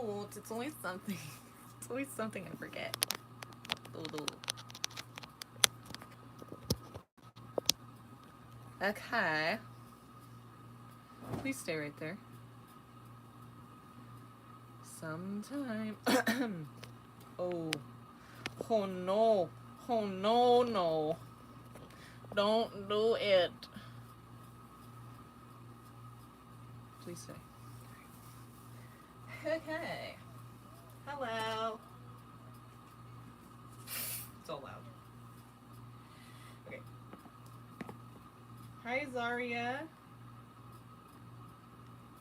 cute. It's always something. It's always something I forget. Okay. Please stay right there. Sometime. Oh. Oh no. Oh no, no. Don't do it. Please stay. Okay. Hello. It's all loud. Okay. Hi, Zaria.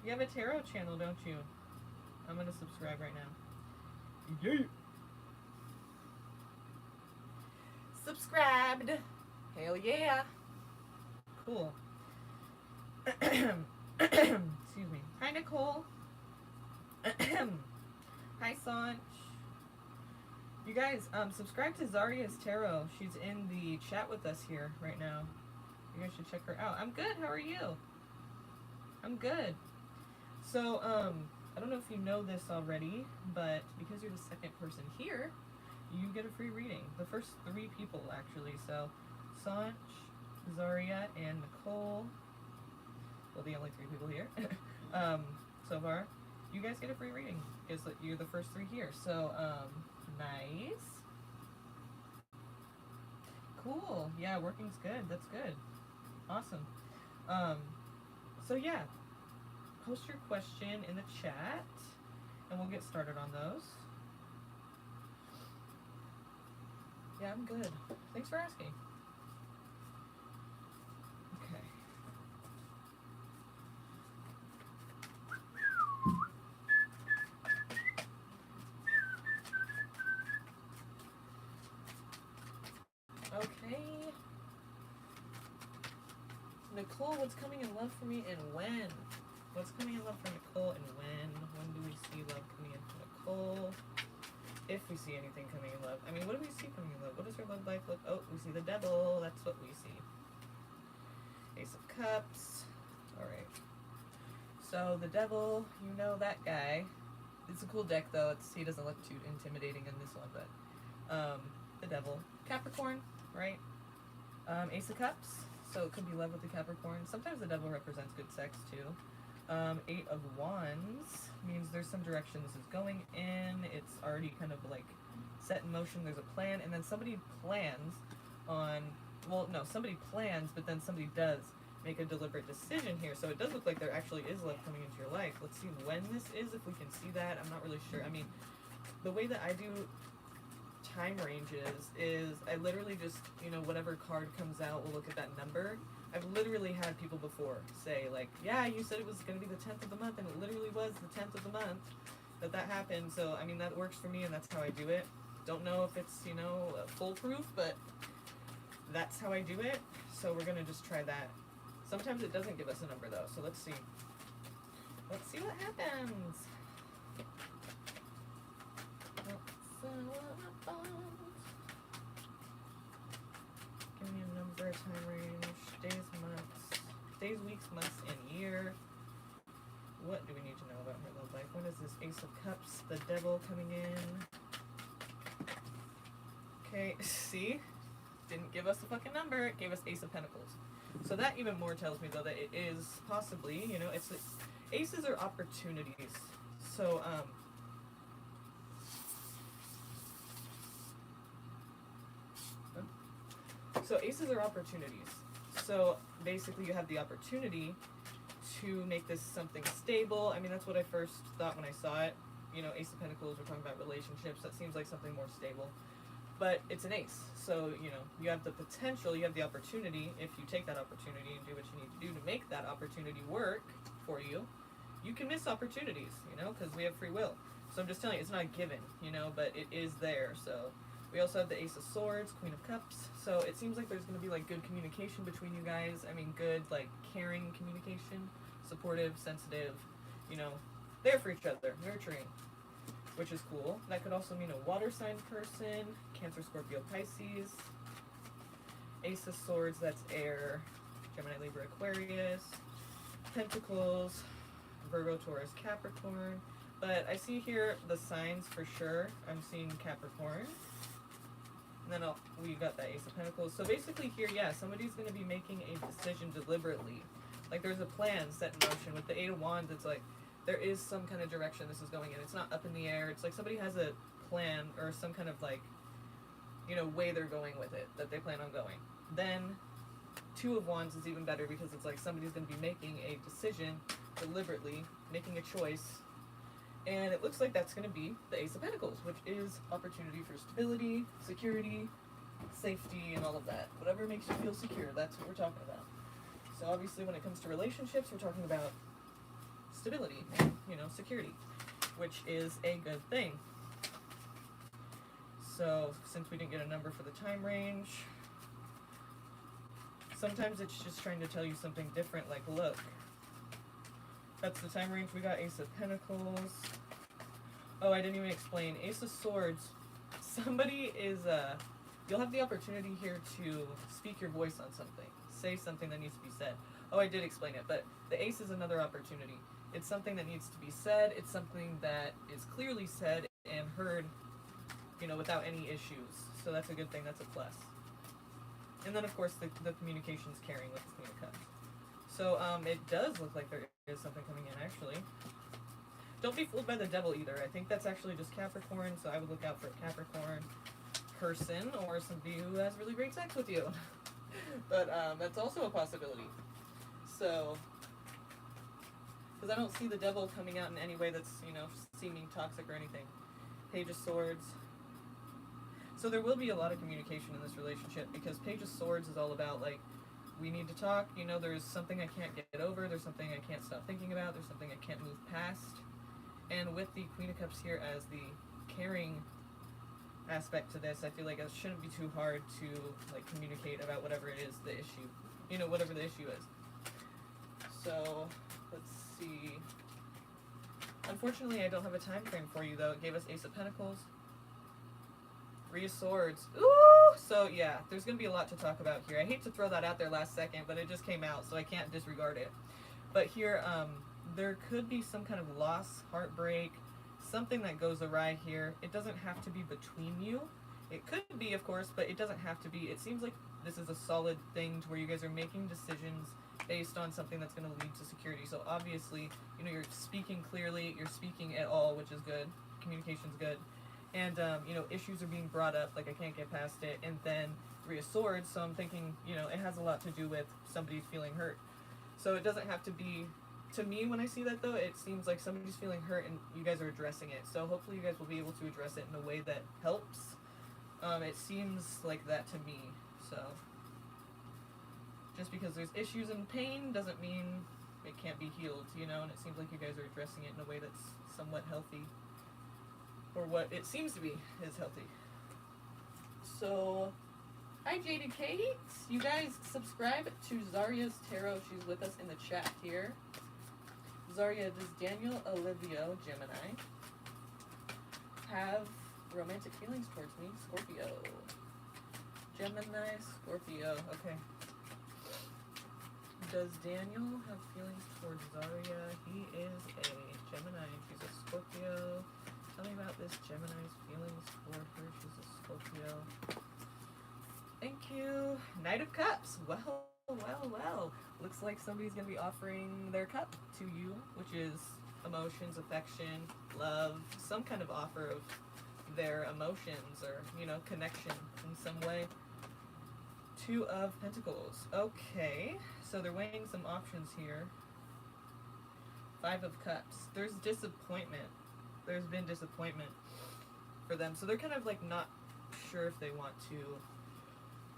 You have a tarot channel, don't you? I'm gonna subscribe right now. Yeah. Subscribed. Hell yeah. Cool. Excuse me. Hi, Nicole. Hi, Sanch. You guys, subscribe to Zaria's Tarot. She's in the chat with us here right now. You guys should check her out. I'm good. How are you? I'm good. So, I don't know if you know this already, but because you're the second person here, you get a free reading. The first 3 people, actually. So, Sanch, Zaria, and Nicole. Well, the only 3 people here so far. You guys get a free reading because you're the first 3 here. So, nice. Cool. Yeah, working's good. That's good. Awesome. So yeah, post your question in the chat and we'll get started on those. Yeah, I'm good. Thanks for asking. Okay. Okay. Nicole, what's coming in love for me and when? What's coming in love for Nicole and when? When do we see love coming in for Nicole? If we see anything coming in love. I mean, what do we see coming in love? What does her love life look? Oh, we see the devil. That's what we see. Ace of Cups. Alright. So, the devil, you know that guy. It's a cool deck, though. He doesn't look too intimidating in this one, but... the devil. Capricorn, right? Ace of Cups. So, it could be love with the Capricorn. Sometimes the devil represents good sex, too. 8 of Wands means there's some direction this is going in. It's already kind of like set in motion. There's a plan, and then somebody plans on, well, no, somebody plans, but then somebody does make a deliberate decision here. So it does look like there actually is love coming into your life. Let's see when this is, if we can see that. I'm not really sure. I mean, the way that I do time ranges is I literally just, you know, whatever card comes out, we'll look at that number. I've literally had people before say, like, yeah, you said it was going to be the 10th of the month, and it literally was the 10th of the month that happened. So, I mean, that works for me, and that's how I do it. Don't know if it's, you know, foolproof, but that's how I do it. So we're going to just try that. Sometimes it doesn't give us a number, though, so let's see. Let's see what happens. Give me a number, time range, days, months, days, weeks, months, and year. What do we need to know about her love life? When is this Ace of Cups, the devil coming in? Okay, see? Didn't give us a fucking number, it gave us Ace of Pentacles. So that even more tells me, though, that it is possibly, you know, it's aces are opportunities. So, so aces are opportunities. So basically you have the opportunity to make this something stable. I mean, that's what I first thought when I saw it. You know, Ace of Pentacles, we're talking about relationships. That seems like something more stable. But it's an ace. So, you know, you have the potential, you have the opportunity, if you take that opportunity and do what you need to do to make that opportunity work for you, you can miss opportunities, you know, because we have free will. So I'm just telling you, it's not a given, you know, but it is there. So we also have the Ace of Swords, Queen of Cups. So it seems like there's going to be, like, good communication between you guys. I mean, good, like, caring communication, supportive, sensitive, you know, there for each other, nurturing, which is cool. That could also mean a water sign person, Cancer, Scorpio, Pisces. Ace of Swords, that's air, Gemini, Libra, Aquarius. Pentacles, Virgo, Taurus, Capricorn. But I see here the signs for sure. I'm seeing Capricorn. And then we got that Ace of Pentacles. So basically here, yeah, somebody's going to be making a decision deliberately. Like there's a plan set in motion. With the Eight of Wands, it's like there is some kind of direction this is going in. It's not up in the air. It's like somebody has a plan or some kind of like, you know, way they're going with it, that they plan on going. Then Two of Wands is even better because it's like somebody's going to be making a decision deliberately, making a choice. And it looks like that's going to be the Ace of Pentacles, which is opportunity for stability, security, safety, and all of that. Whatever makes you feel secure, that's what we're talking about. So obviously when it comes to relationships, we're talking about stability, you know, security, which is a good thing. So since we didn't get a number for the time range, sometimes it's just trying to tell you something different, like look, that's the time range. We got Ace of Pentacles. Oh, I didn't even explain. Ace of Swords. Somebody is, you'll have the opportunity here to speak your voice on something. Say something that needs to be said. Oh, I did explain it, but the Ace is another opportunity. It's something that needs to be said. It's something that is clearly said and heard, you know, without any issues. So that's a good thing. That's a plus. And then, of course, the communication's carrying with the Queen of Cups. So it does look like there is something coming in, actually. Don't be fooled by the Devil either. I think that's actually just Capricorn, so I would look out for a Capricorn person or somebody who has really great sex with you. But that's also a possibility. So, because I don't see the Devil coming out in any way that's, you know, seeming toxic or anything. Page of Swords. So there will be a lot of communication in this relationship because Page of Swords is all about, like, we need to talk, you know, there's something I can't get over, there's something I can't stop thinking about, there's something I can't move past. And with the Queen of Cups here as the caring aspect to this, I feel like it shouldn't be too hard to, like, communicate about whatever it is, the issue, you know, whatever the issue is. So, let's see. Unfortunately, I don't have a time frame for you, though. It gave us Ace of Pentacles. Three of Swords. Ooh! So, yeah, there's going to be a lot to talk about here. I hate to throw that out there last second, but it just came out, so I can't disregard it. But here, there could be some kind of loss, heartbreak, something that goes awry here. It doesn't have to be between you. It could be, of course, but it doesn't have to be. It seems like this is a solid thing to where you guys are making decisions based on something that's going to lead to security. So, obviously, you know, you're speaking clearly, you're speaking at all, which is good. Communication's good. And, you know, issues are being brought up, like I can't get past it. And then Three of Swords, so I'm thinking, you know, it has a lot to do with somebody's feeling hurt. So it doesn't have to be, to me, when I see that, though, it seems like somebody's feeling hurt and you guys are addressing it. So hopefully you guys will be able to address it in a way that helps. It seems like that to me. So just because there's issues and pain doesn't mean it can't be healed, you know, and it seems like you guys are addressing it in a way that's somewhat healthy. Or what it seems to be is healthy. So, hi Jaded Kate. You guys subscribe to Zaria's Tarot. She's with us in the chat here. Zaria, does Daniel Olivio, Gemini, have romantic feelings towards me? Scorpio. Gemini, Scorpio. Okay. Does Daniel have feelings towards Zaria? He is a Gemini. She's a Scorpio. Tell me about this Gemini's feelings toward her. She's a Scorpio. Thank you. Knight of Cups. Well, well, well. Looks like somebody's going to be offering their cup to you, which is emotions, affection, love, some kind of offer of their emotions or, you know, connection in some way. Two of Pentacles. Okay. So they're weighing some options here. Five of Cups. There's disappointment. There's been disappointment for them. So they're kind of like not sure if they want to.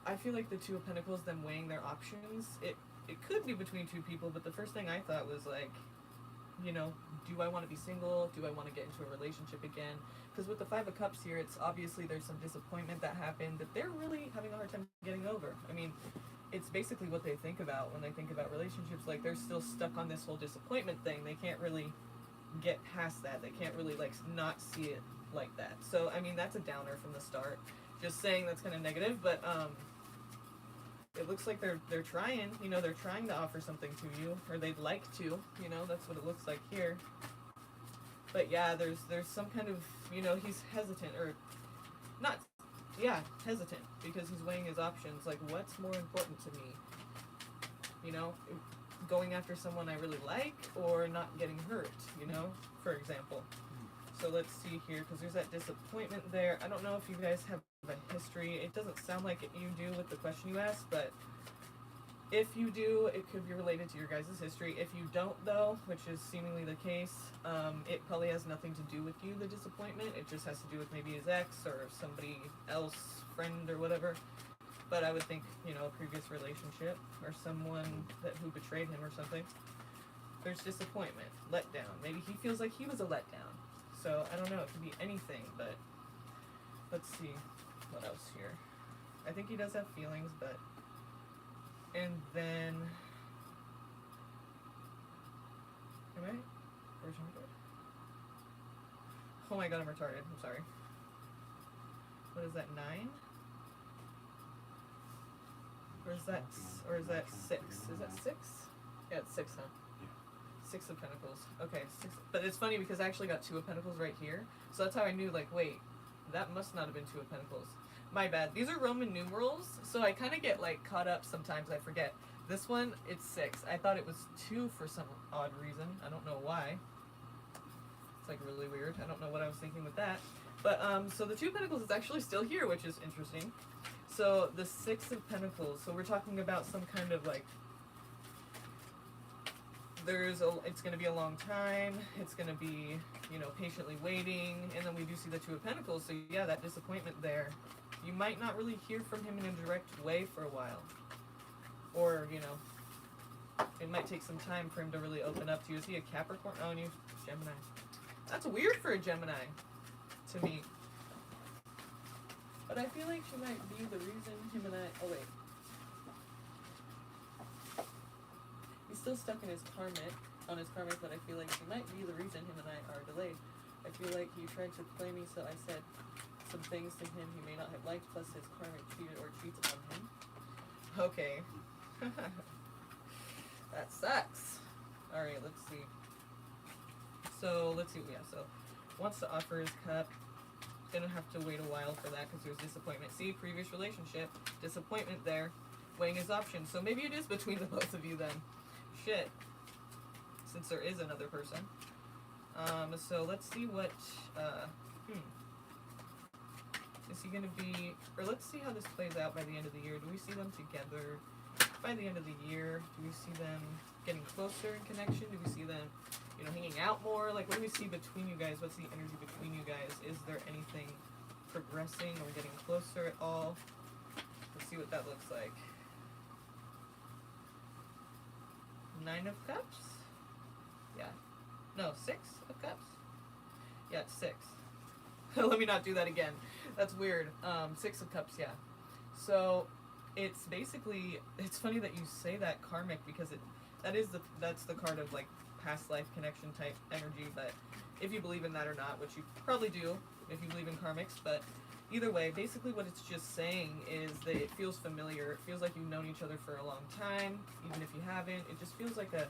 I feel like the Two of Pentacles, them weighing their options, it could be between two people, but the first thing I thought was like, you know, do I want to be single? Do I want to get into a relationship again? Because with the Five of Cups here, it's obviously there's some disappointment that happened that they're really having a hard time getting over. I mean, it's basically what they think about when they think about relationships. Like, they're still stuck on this whole disappointment thing. They can't really get past that. They can't really, like, not see it like that. So, I mean, that's a downer from the start. Just saying that's kind of negative, but, it looks like they're trying, you know, they're trying to offer something to you, or they'd like to, you know, that's what it looks like here. But yeah, there's some kind of, you know, he's hesitant, or not, yeah, hesitant, because he's weighing his options. Like, what's more important to me? You know, going after someone I really like, or not getting hurt, you know, for example. So let's see here, because there's that disappointment there. I don't know if you guys have a history. It doesn't sound like you do with the question you asked, but if you do, it could be related to your guys' history. If you don't, though, which is seemingly the case, it probably has nothing to do with you, the disappointment. It just has to do with maybe his ex or somebody else, friend or whatever. But I would think, you know, a previous relationship or someone who betrayed him or something. There's disappointment, letdown. Maybe he feels like he was a letdown. So, I don't know, it could be anything, but let's see what else here. I think he does have feelings, but... And then... Am I? Retarded? Oh my god, I'm retarded. I'm sorry. What is that, 9? Or is that 6? Is that 6? Yeah, it's 6, huh? 6 of Pentacles. Okay, 6. But it's funny because I actually got 2 of Pentacles right here. So that's how I knew, like, wait, that must not have been 2 of Pentacles. My bad. These are Roman numerals, so I kind of get, like, caught up sometimes. I forget. This one, it's 6. I thought it was 2 for some odd reason. I don't know why. It's, like, really weird. I don't know what I was thinking with that. But, so the 2 of Pentacles is actually still here, which is interesting. So, the 6 of Pentacles. So we're talking about some kind of, like, it's going to be a long time, it's going to be, you know, patiently waiting, and then we do see the 2 of Pentacles, so yeah, that disappointment there. You might not really hear from him in a direct way for a while. Or, you know, it might take some time for him to really open up to you. Is he a Capricorn? Oh, and he's Gemini. That's weird for a Gemini, to me. But I feel like she might be the reason him and I... Oh, wait. He's still stuck in his karmic, but I feel like she might be the reason him and I are delayed. I feel like he tried to play me, so I said some things to him he may not have liked, plus his karmic cheated or cheats on him. Okay. That sucks. Alright, let's see. So, let's see what we have. So, wants to offer his cup. Gonna have to wait a while for that because there's disappointment. See, previous relationship, disappointment there, weighing his options. So maybe it is between the both of you then. Shit. Since there is another person. So let's see what, is he gonna be, or let's see how this plays out by the end of the year. Do we see them together by the end of the year? Do we see them getting closer in connection? Do we see them, you know, hanging out more? Like, what do we see between you guys? What's the energy between you guys? Is there anything progressing or getting closer at all? Let's see what that looks like. 9 of Cups? Yeah. No, 6 of Cups? Yeah, it's 6. Let me not do that again. That's weird. 6 of Cups, yeah. So, it's basically, it's funny that you say that karmic because that's the card of, like, past life connection type energy, but if you believe in that or not, which you probably do if you believe in karmics, but either way, basically what it's just saying is that it feels familiar. It feels like you've known each other for a long time, even if you haven't. It just feels like a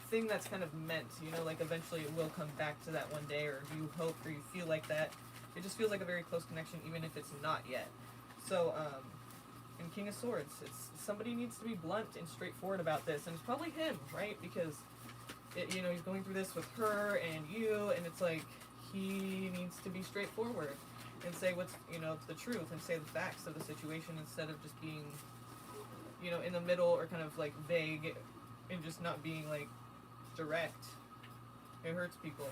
thing that's kind of meant, you know, like eventually it will come back to that one day, or you hope or you feel like that. It just feels like a very close connection, even if it's not yet. So, in King of Swords, somebody needs to be blunt and straightforward about this, and it's probably him, right? Because, you know, he's going through this with her and you, and it's like, he needs to be straightforward and say what's, you know, the truth, and say the facts of the situation instead of just being, you know, in the middle or kind of like vague and just not being like direct. It hurts people.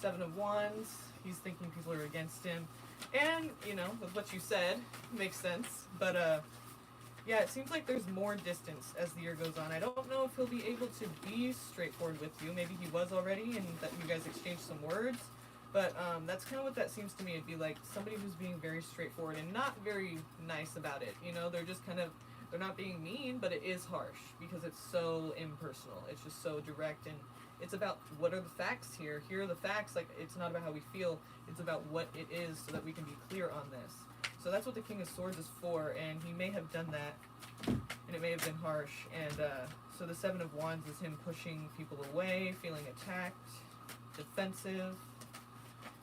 7 of Wands, he's thinking people are against him. And, you know, with what you said, makes sense. But, yeah, it seems like there's more distance as the year goes on. I don't know if he'll be able to be straightforward with you. Maybe he was already, and that you guys exchanged some words. But that's kind of what that seems to me. It'd be like somebody who's being very straightforward and not very nice about it. You know, they're just kind of, they're not being mean, but it is harsh because it's so impersonal. It's just so direct, and it's about what are the facts here. Here are the facts. Like, it's not about how we feel. It's about what it is so that we can be clear on this. So that's what the King of Swords is for, and he may have done that, and it may have been harsh. And so the 7 of Wands is him pushing people away, feeling attacked. defensive.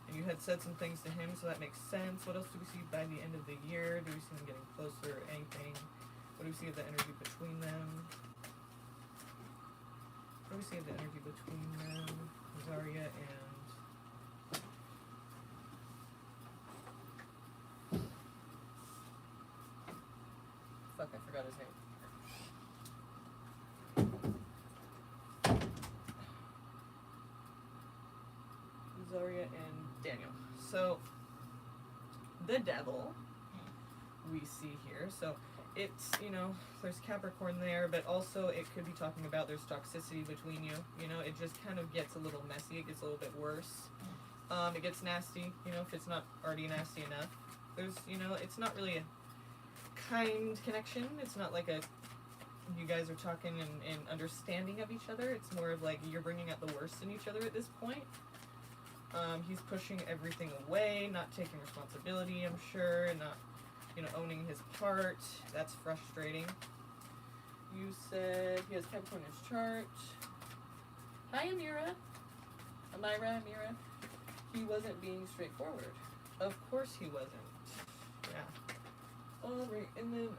And you had said some things to him, so that makes sense. What else do we see by the end of the year? Do we see them getting closer or anything? What do we see of the energy between them? What do we see of the energy between them? Zarya and... Fuck, I forgot his name. Zarya and Daniel. So, the devil we see here. So, it's, you know, there's Capricorn there, but also it could be talking about there's toxicity between you. You know, it just kind of gets a little messy. It gets a little bit worse. It gets nasty, you know, if it's not already nasty enough. There's, you know, it's not really a kind connection. It's not like a, you guys are talking and understanding of each other. It's more of like you're bringing out the worst in each other at this point. He's pushing everything away, not taking responsibility, I'm sure, and not, you know, owning his part. That's frustrating. You said he has Capricorn in his chart. Hi, Amira. Amira. He wasn't being straightforward. Of course he wasn't. Yeah. Alright, and then...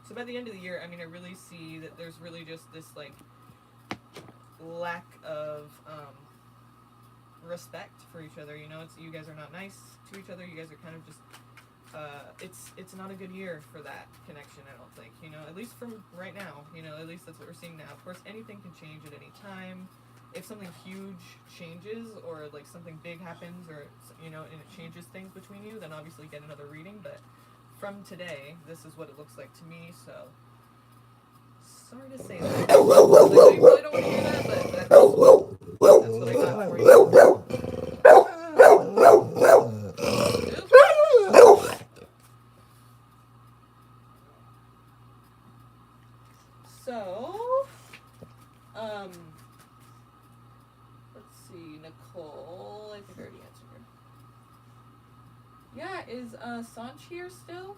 So by the end of the year, I mean, I really see that there's really just this, like, lack of respect for each other. You know, it's, you guys are not nice to each other. You guys are kind of just it's not a good year for that connection, I don't think, you know, at least from right now. You know, at least that's what we're seeing now. Of course, anything can change at any time. If something huge changes, or like something big happens, or, you know, and it changes things between you, then obviously get another reading. But from today, this is what it looks like to me. So sorry to say that. Like, I really don't want to hear that, but that's what I got for you. So, let's see, Nicole, I think I already answered her. Yeah, is Sanch here still?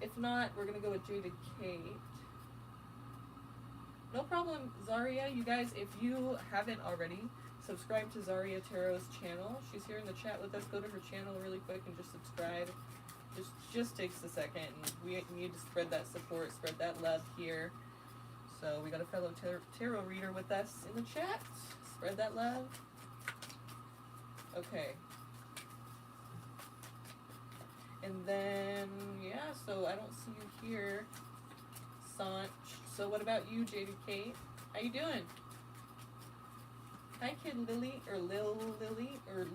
If not, we're gonna go with Jada Kate. No problem, Zarya. You guys, if you haven't already, subscribe to Zarya Tarot's channel. She's here in the chat with us. Go to her channel really quick and just subscribe. Just takes a second. And we need to spread that support, spread that love here. So we got a fellow tarot reader with us in the chat. Spread that love. Okay. And then, yeah, so I don't see you here, Sanch. So what about you, Jada Kate? How you doing? Hi, Kid Lily, or Lil Lily, or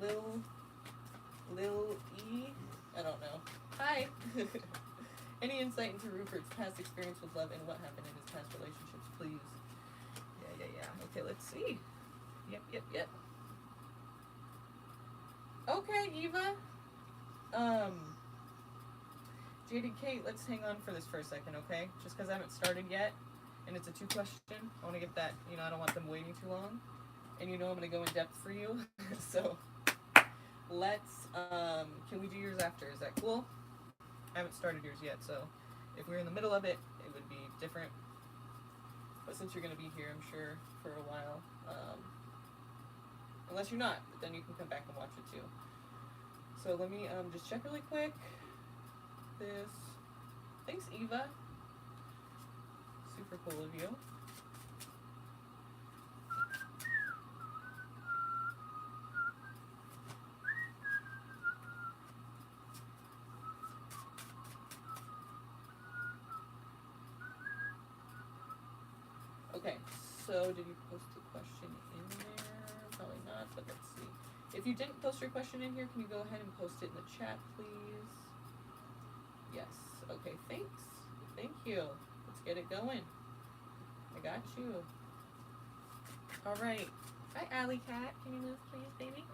Lil E? I don't know. Hi. Any insight into Rupert's past experience with love and what happened in his past relationships, please? Yeah. Okay, let's see. Yep. Okay, Eva. Jada Kate, let's hang on for this for a second, okay? Just because I haven't started yet, and it's a 2-question. I want to get that, you know, I don't want them waiting too long. And you know I'm going to go in depth for you. So, let's, can we do yours after? Is that cool? I haven't started yours yet, so if we're in the middle of it, it would be different. But since you're going to be here, I'm sure, for a while, unless you're not, but then you can come back and watch it too. So let me just check really quick. This. Thanks, Eva. Super cool of you. Okay, so did you post a question in there? Probably not, but let's see. If you didn't post your question in here, can you go ahead and post it in the chat, please? Yes. Okay, thanks. Thank you. Let's get it going. I got you. All right. Hi, Alley Cat. Can you move, please, baby?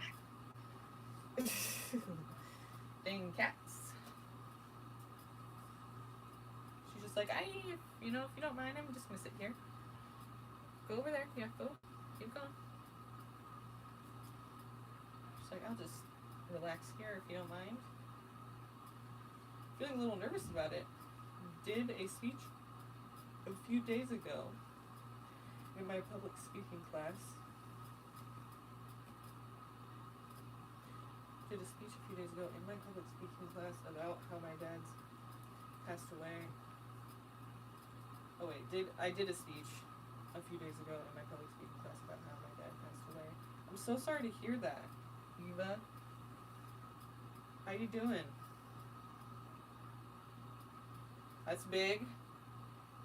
Dang cats. She's just like, you know, if you don't mind, I'm just gonna sit here. Go over there. Yeah, go. Keep going. She's like, I'll just relax here if you don't mind. Feeling a little nervous about it. Did a speech a few days ago. in my public speaking class. Did a speech a few days ago in my public speaking class about how my dad's passed away. Oh wait, I did a speech a few days ago in my public speaking class about how my dad passed away. I'm so sorry to hear that, Eva. How you doing? That's big.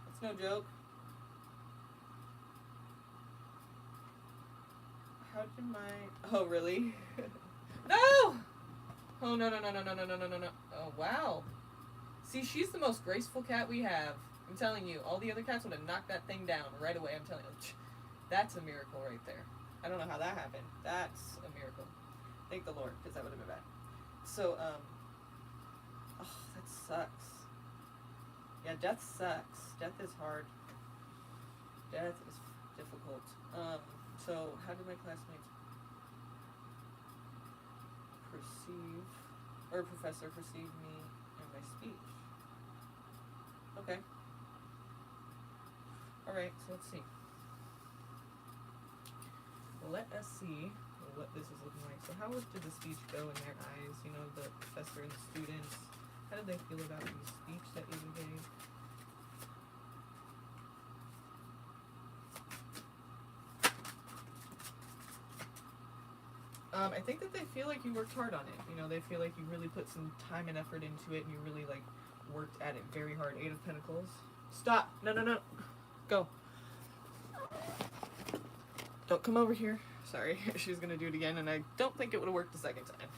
That's no joke. How did my... Oh, really? No! Oh, no. Oh, wow. See, she's the most graceful cat we have. I'm telling you, all the other cats would have knocked that thing down right away. I'm telling you. That's a miracle right there. I don't know how that happened. That's a miracle. Thank the Lord, because that would have been bad. So, oh, that sucks. Yeah, death sucks. Death is hard. Death is difficult. So how did my classmates perceive, or professor perceive me in my speech? Okay. Alright, so let's see. Let us see what this is looking like. So how did the speech go in their eyes? You know, the professor and the students. How did they feel about the speech that you gave? I think that they feel like you worked hard on it. You know, they feel like you really put some time and effort into it and you really, like, worked at it very hard. 8 of Pentacles. Stop! No. Go. Don't come over here. Sorry, she was gonna do it again and I don't think it would have worked the second time.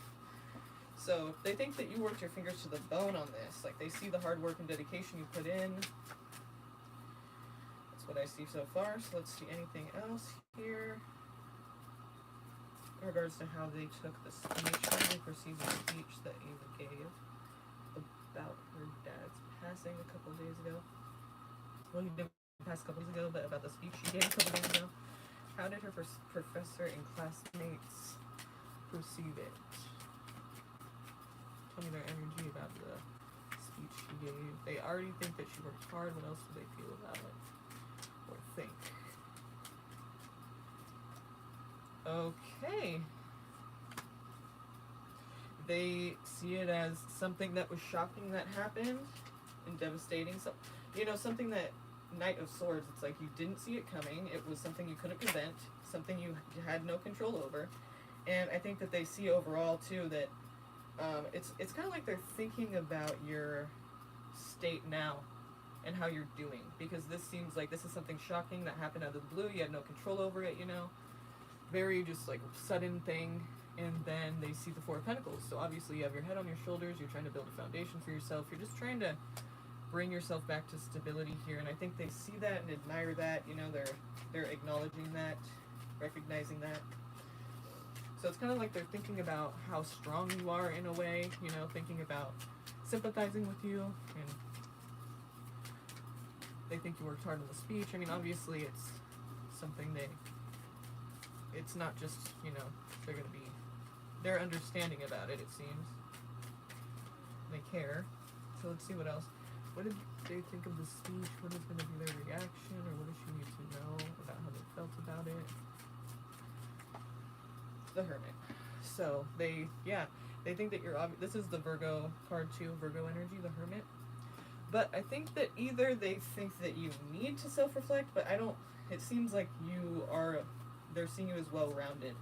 So, they think that you worked your fingers to the bone on this. Like, they see the hard work and dedication you put in. That's what I see so far. So, let's see anything else here. In regards to how they took the speech, how they perceived the speech that Ava gave about her dad's passing a couple of days ago. Well, he didn't pass a couple days ago, but about the speech she gave a couple days ago. How did her professor and classmates perceive it? Tell me their energy about the speech she gave. They already think that she worked hard. What else do they feel about it? Or think? Okay. They see it as something that was shocking that happened and devastating. So, you know, something that Knight of Swords, it's like you didn't see it coming. It was something you couldn't prevent, something you had no control over. And I think that they see overall, too, that it's kind of like they're thinking about your state now and how you're doing. Because this seems like this is something shocking that happened out of the blue. You had no control over it, you know. Very just like sudden thing. And then they see the 4 of Pentacles. So obviously you have your head on your shoulders. You're trying to build a foundation for yourself. You're just trying to bring yourself back to stability here. And I think they see that and admire that. You know, they're acknowledging that, recognizing that. So it's kind of like they're thinking about how strong you are in a way. You know, thinking about sympathizing with you. And they think you worked hard on the speech. I mean, obviously it's something it's not just, you know, they're understanding about it, it seems. They care. So let's see what else. What did they think of the speech? What is going to be their reaction? Or what does she need to know about how they felt about it? The Hermit. So they think that you're obvious. This is the Virgo card too, Virgo energy, the Hermit. But I think that either they think that you need to self-reflect, but it seems like they're seeing you as well-rounded.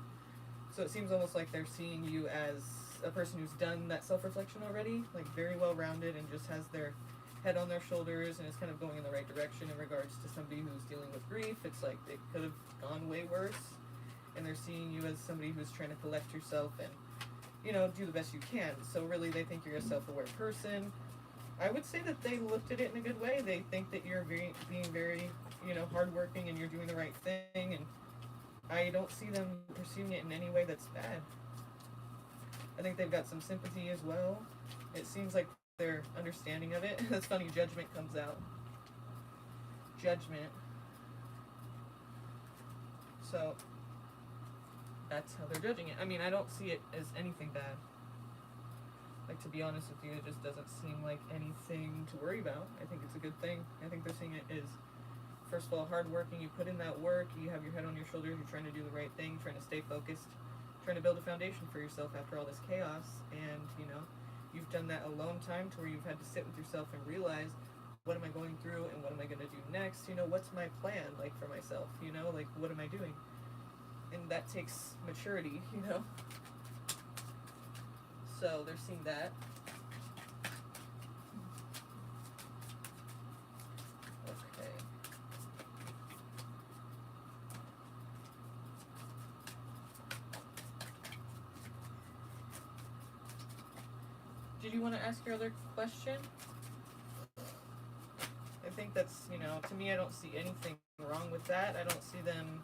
So it seems almost like they're seeing you as a person who's done that self-reflection already, like very well-rounded and just has their head on their shoulders and is kind of going in the right direction in regards to somebody who's dealing with grief. It's like it could have gone way worse, and they're seeing you as somebody who's trying to collect yourself and, you know, do the best you can. So really they think you're a self-aware person. I would say that they looked at it in a good way. They think that you're being very, you know, hardworking and you're doing the right thing, and I don't see them perceiving it in any way that's bad. I think they've got some sympathy as well. It seems like their understanding of it. That's funny, Judgment comes out. Judgment. So, that's how they're judging it. I mean, I don't see it as anything bad. Like, to be honest with you, it just doesn't seem like anything to worry about. I think it's a good thing. I think they're seeing it as first of all, hardworking, you put in that work, you have your head on your shoulders, you're trying to do the right thing, trying to stay focused, trying to build a foundation for yourself after all this chaos, and, you know, you've done that alone time to where you've had to sit with yourself and realize, what am I going through, and what am I going to do next, you know, what's my plan, like, for myself, you know, like, what am I doing, and that takes maturity, you know, so they're seeing that. Did you want to ask your other question? I think that's, you know, to me, I don't see anything wrong with that. I don't see them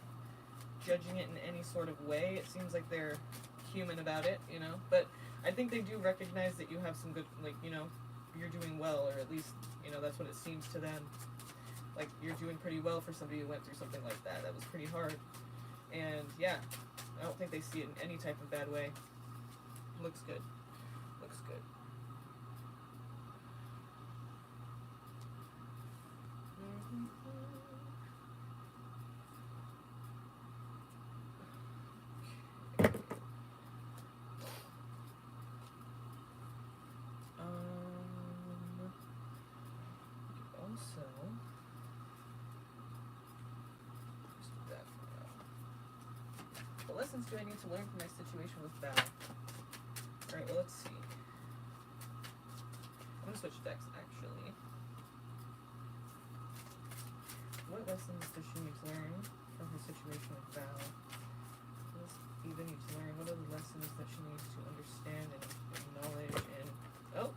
judging it in any sort of way. It seems like they're human about it, you know. But I think they do recognize that you have some good, like, you know, you're doing well, or at least, you know, that's what it seems to them. Like, you're doing pretty well for somebody who went through something like that. That was pretty hard. And, yeah, I don't think they see it in any type of bad way. Looks good. Looks good. Also, just do that for now. What lessons do I need to learn from my situation with Val? Alright, well, let's see. I'm gonna switch decks, actually. What lessons does she need to learn from her situation with Val? What does Eva need to learn? What are the lessons that she needs to understand and acknowledge and... Oh!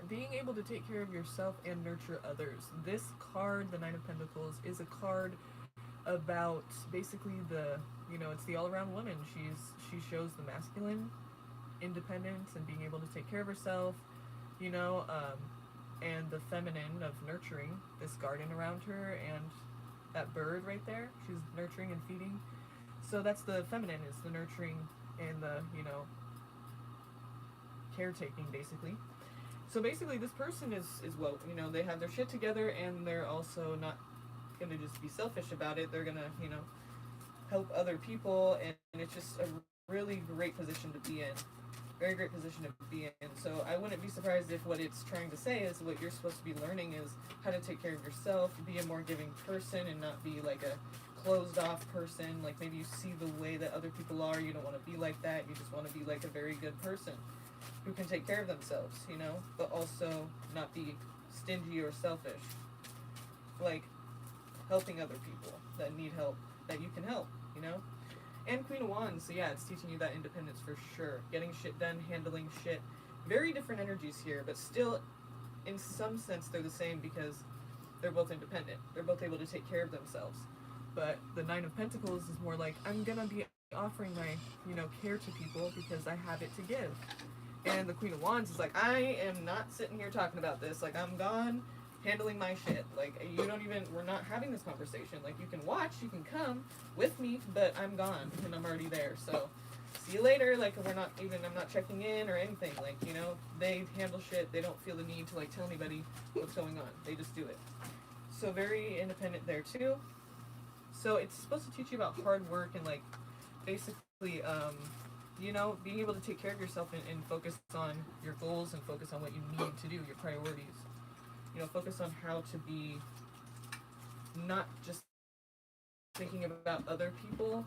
Being able to take care of yourself and nurture others. This card, the Knight of Pentacles, is a card about basically the, you know, it's the all-around woman. She shows the masculine independence and being able to take care of herself, you know, and the feminine of nurturing this garden around her and that bird right there. She's nurturing and feeding. So that's the feminine, is the nurturing and the, you know, caretaking, basically. So basically this person is well, you know, they have their shit together, and they're also not going to just be selfish about it. They're going to, you know, help other people, and it's just a really great position to be in. Very great position to be in. So I wouldn't be surprised if what it's trying to say is what you're supposed to be learning is how to take care of yourself, be a more giving person, and not be like a closed off person. Like, maybe you see the way that other people are, you don't want to be like that, you just want to be like a very good person who can take care of themselves, you know, but also not be stingy or selfish. Like, helping other people that need help, that you can help, you know? And Queen of Wands, so yeah, it's teaching you that independence for sure. Getting shit done, handling shit. Very different energies here, but still, in some sense, they're the same because they're both independent. They're both able to take care of themselves. But the Nine of Pentacles is more like, I'm gonna be offering my, you know, care to people because I have it to give. And the Queen of Wands is like, I am not sitting here talking about this. Like, I'm gone handling my shit. Like, you don't even, we're not having this conversation. Like, you can watch, you can come with me, but I'm gone and I'm already there. So, see you later. Like, I'm not checking in or anything. Like, you know, they handle shit. They don't feel the need to, like, tell anybody what's going on. They just do it. So, very independent there, too. So, it's supposed to teach you about hard work and, like, basically, you know, being able to take care of yourself and focus on your goals and focus on what you need to do, your priorities. You know, focus on how to be not just thinking about other people,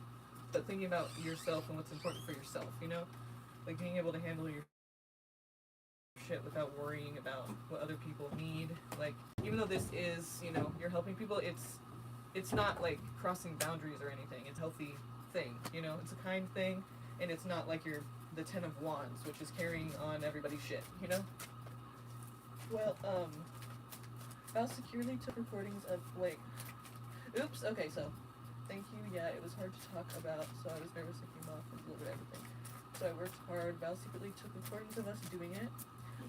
but thinking about yourself and what's important for yourself, you know? Like, being able to handle your shit without worrying about what other people need. Like, even though this is, you know, you're helping people, it's not like crossing boundaries or anything. It's a healthy thing, you know? It's a kind thing. And it's not like you're the Ten of Wands, which is carrying on everybody's shit, you know? Well, Val securely took recordings of, like, oops, okay, so, thank you, yeah, it was hard to talk about, so I was nervous it came off and delivered everything. So I worked hard. Val secretly took recordings of us doing it.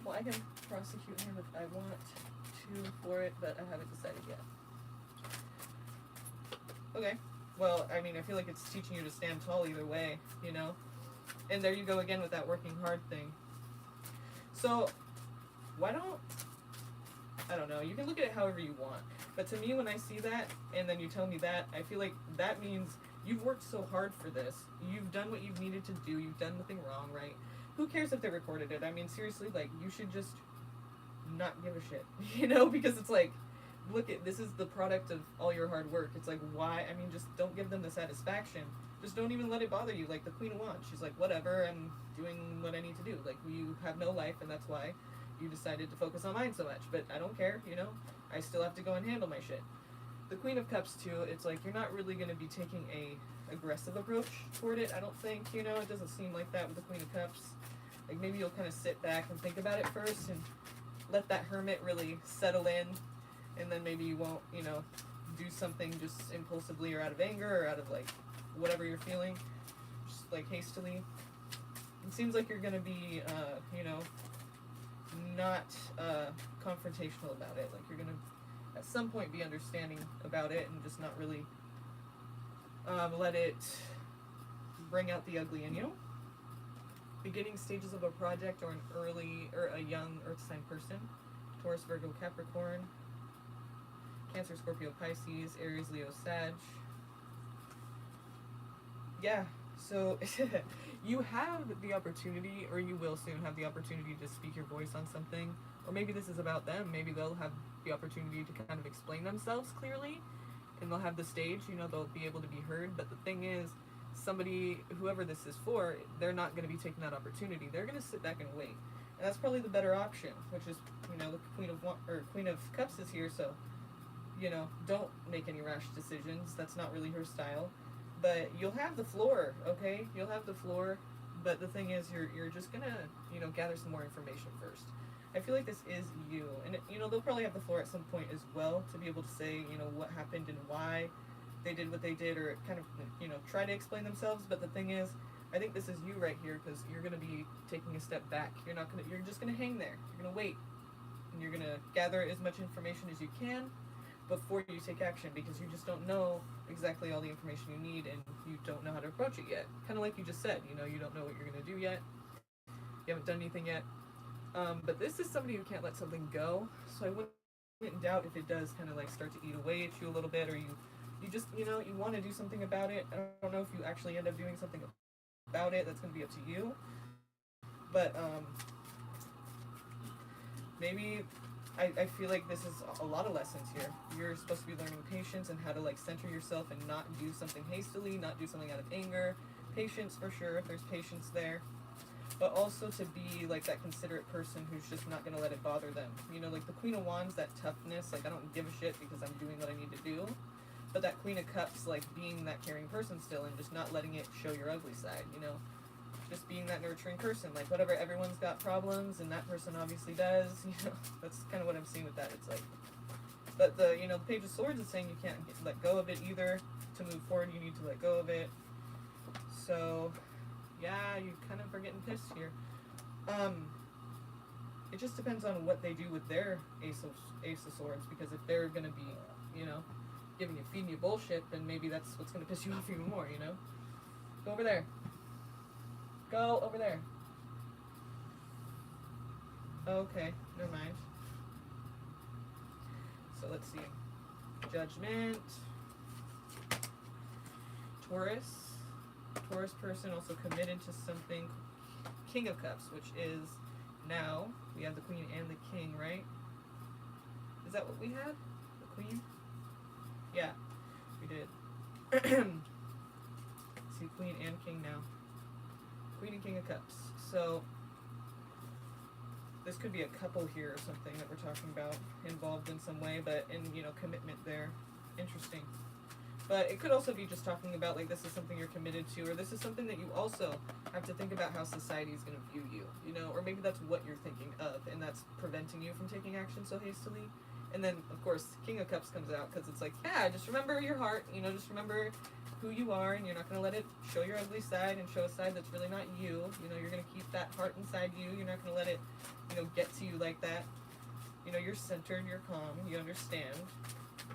Well, I can prosecute him if I want to for it, but I haven't decided yet. Okay. Well, I mean, I feel like it's teaching you to stand tall either way, you know? And there you go again with that working hard thing. So, why don't, I don't know, you can look at it however you want. But to me, when I see that, and then you tell me that, I feel like that means you've worked so hard for this. You've done what you've needed to do. You've done nothing wrong, right? Who cares if they recorded it? I mean, seriously, like, you should just not give a shit, you know? Because it's like, look at, this is the product of all your hard work. It's like, why? I mean, just don't give them the satisfaction. Just don't even let it bother you. Like the Queen of Wands, she's like, whatever, I'm doing what I need to do. Like, you have no life, and that's why you decided to focus on mine so much. But I don't care, you know? I still have to go and handle my shit. The Queen of Cups, too, it's like, you're not really going to be taking a aggressive approach toward it, I don't think, you know? It doesn't seem like that with the Queen of Cups. Like, maybe you'll kind of sit back and think about it first and let that Hermit really settle in, and then maybe you won't, you know, do something just impulsively or out of anger or out of, like, whatever you're feeling, just, like, hastily. It seems like you're going to be, you know, not confrontational about it. Like, you're going to, at some point, be understanding about it and just not really let it bring out the ugly in you. Beginning stages of a project or an early or a young earth sign person. Taurus, Virgo, Capricorn, Cancer, Scorpio, Pisces, Aries, Leo, Sag. Yeah, so you have the opportunity, or you will soon have the opportunity to speak your voice on something. Or maybe this is about them. Maybe they'll have the opportunity to kind of explain themselves clearly, and they'll have the stage, you know, they'll be able to be heard. But the thing is, somebody, whoever this is for, they're not going to be taking that opportunity. They're going to sit back and wait. And that's probably the better option, which is, you know, the Queen of Cups is here, so, you know, don't make any rash decisions. That's not really her style. But you'll have the floor, okay? You'll have the floor. But the thing is, you're just going to, you know, gather some more information first. I feel like this is you. And, you know, they'll probably have the floor at some point as well to be able to say, you know, what happened and why they did what they did, or kind of, you know, try to explain themselves. But the thing is, I think this is you right here, because you're going to be taking a step back. You're just going to hang there. You're going to wait. And you're going to gather as much information as you can before you take action, because you just don't know exactly all the information you need, and you don't know how to approach it yet. Kind of like you just said, you know, you don't know what you're going to do yet. You haven't done anything yet. But this is somebody who can't let something go. So I wouldn't doubt if it does kind of like start to eat away at you a little bit, or you just, you know, you want to do something about it. I don't know if you actually end up doing something about it. That's going to be up to you. But maybe I feel like this is a lot of lessons here. You're supposed to be learning patience and how to like center yourself and not do something hastily, not do something out of anger. Patience for sure, there's patience there. But also to be like that considerate person who's just not going to let it bother them. You know, like the Queen of Wands, that toughness, like I don't give a shit because I'm doing what I need to do. But that Queen of Cups, like being that caring person still and just not letting it show your ugly side, you know? Just being that nurturing person. Like whatever, everyone's got problems and that person obviously does, you know? That's kind of what I'm seeing with that. It's like, but the, you know, the Page of Swords is saying you can't let go of it either. To move forward, you need to let go of it. So, yeah, you kind of are getting pissed here. It just depends on what they do with their Ace of Swords, because if they're going to be, you know, feeding you bullshit, then maybe that's what's going to piss you off even more, you know? Go over there. Go over there. Okay, never mind. So let's see. Judgment. Taurus person also committed to something. King of Cups, which is now, we have the Queen and the King, right? Is that what we had? The Queen? Yeah, we did. See, Queen and King now. Queen and King of Cups. So, this could be a couple here or something that we're talking about, involved in some way, but in, you know, commitment there. Interesting. But it could also be just talking about, like, this is something you're committed to, or this is something that you also have to think about how society is going to view you, you know, or maybe that's what you're thinking of, and that's preventing you from taking action so hastily. And then, of course, King of Cups comes out, because it's like, yeah, just remember your heart, you know, just remember who you are, and you're not going to let it show your ugly side and show a side that's really not you. You know, you're going to keep that heart inside you. You're not going to let it, you know, get to you like that. You know, you're centered, you're calm, you understand.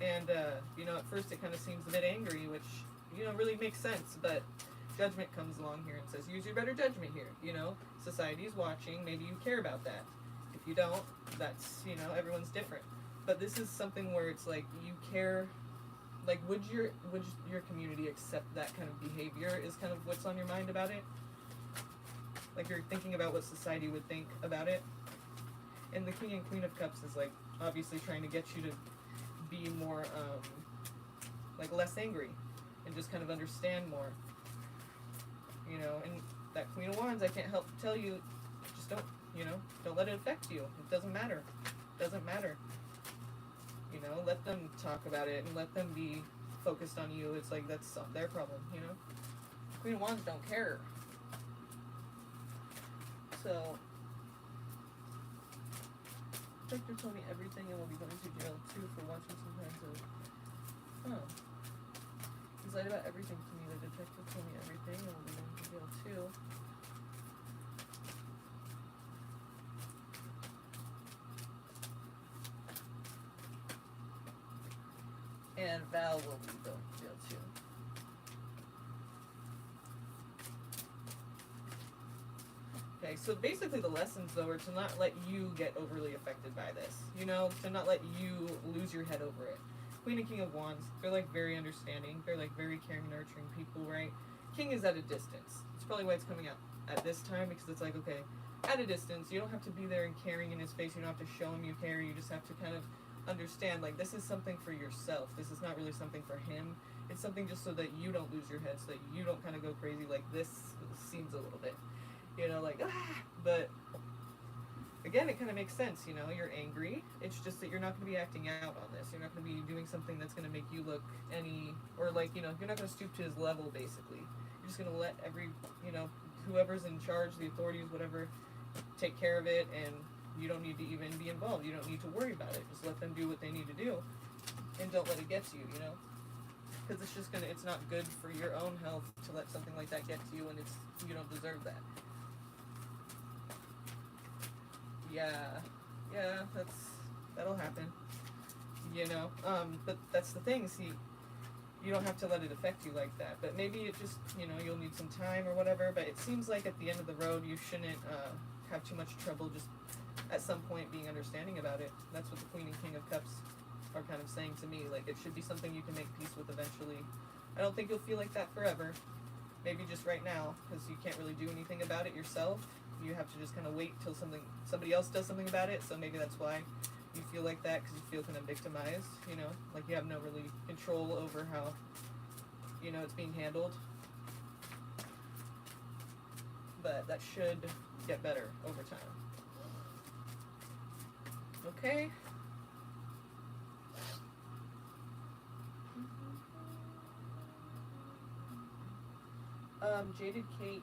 And, you know, at first it kind of seems a bit angry, which, you know, really makes sense, but Judgment comes along here and says, use your better judgment here, you know? Society's watching, maybe you care about that. If you don't, that's, you know, everyone's different. But this is something where it's like you care. Like, would your community accept that kind of behavior? Is kind of what's on your mind about it. Like, you're thinking about what society would think about it. And the King and Queen of Cups is like obviously trying to get you to be more like less angry and just kind of understand more. You know, and that Queen of Wands, I can't help tell you, just don't, you know, don't let it affect you. It doesn't matter. It doesn't matter. You know, let them talk about it and let them be focused on you. It's like, that's their problem, you know? Queen of Wands don't care. So, Victor told me everything and will be going to jail too for watching some kinds of... Huh. He's lied about everything to me. The detective told me everything and will be going to jail too. And Val will be going to jail too. Okay, so basically the lessons though are to not let you get overly affected by this. You know, to not let you lose your head over it. Queen and King of Wands, they're like very understanding. They're like very caring, nurturing people, right? King is at a distance. It's probably why it's coming out at this time, because it's like, okay, at a distance, you don't have to be there and caring in his face. You don't have to show him you care. You just have to kind of understand, like, this is something for yourself. This is not really something for him. It's something just so that you don't lose your head, so that you don't kind of go crazy like this seems a little bit, you know, like, but again, it kind of makes sense, you know, you're angry. It's just that you're not going to be acting out on this. You're not going to be doing something that's going to make you look or like, you know, you're not going to stoop to his level, basically. You're just going to let you know, whoever's in charge, the authorities, whatever, take care of it, and you don't need to even be involved. You don't need to worry about it. Just let them do what they need to do, and don't let it get to you, you know? Because it's not good for your own health to let something like that get to you, and you don't deserve that. Yeah, that'll happen, you know? But that's the thing, see, you don't have to let it affect you like that, but maybe it just, you know, you'll need some time or whatever, but it seems like at the end of the road, you shouldn't have too much trouble just at some point being understanding about it. That's what the Queen and King of Cups are kind of saying to me, like, it should be something you can make peace with eventually. I don't think you'll feel like that forever, maybe just right now, because you can't really do anything about it yourself. You have to just kind of wait till somebody else does something about it, so maybe that's why you feel like that, because you feel kind of victimized, you know, like you have no really control over how, you know, it's being handled. But that should get better over time. Okay. Jaded Kate.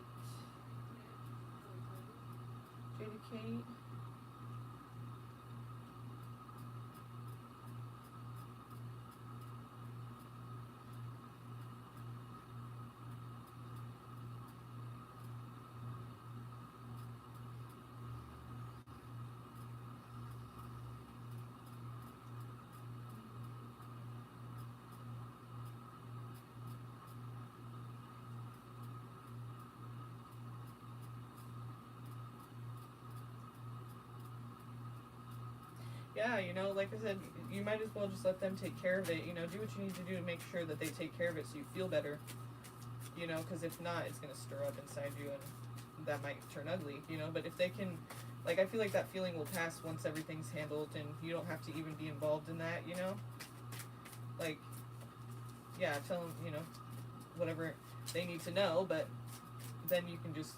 Yeah, you know, like I said, you might as well just let them take care of it. You know, do what you need to do to make sure that they take care of it so you feel better. You know, because if not, it's going to stir up inside you and that might turn ugly, you know. But if they can, like, I feel like that feeling will pass once everything's handled and you don't have to even be involved in that, you know. Like, yeah, tell them, you know, whatever they need to know, but then you can just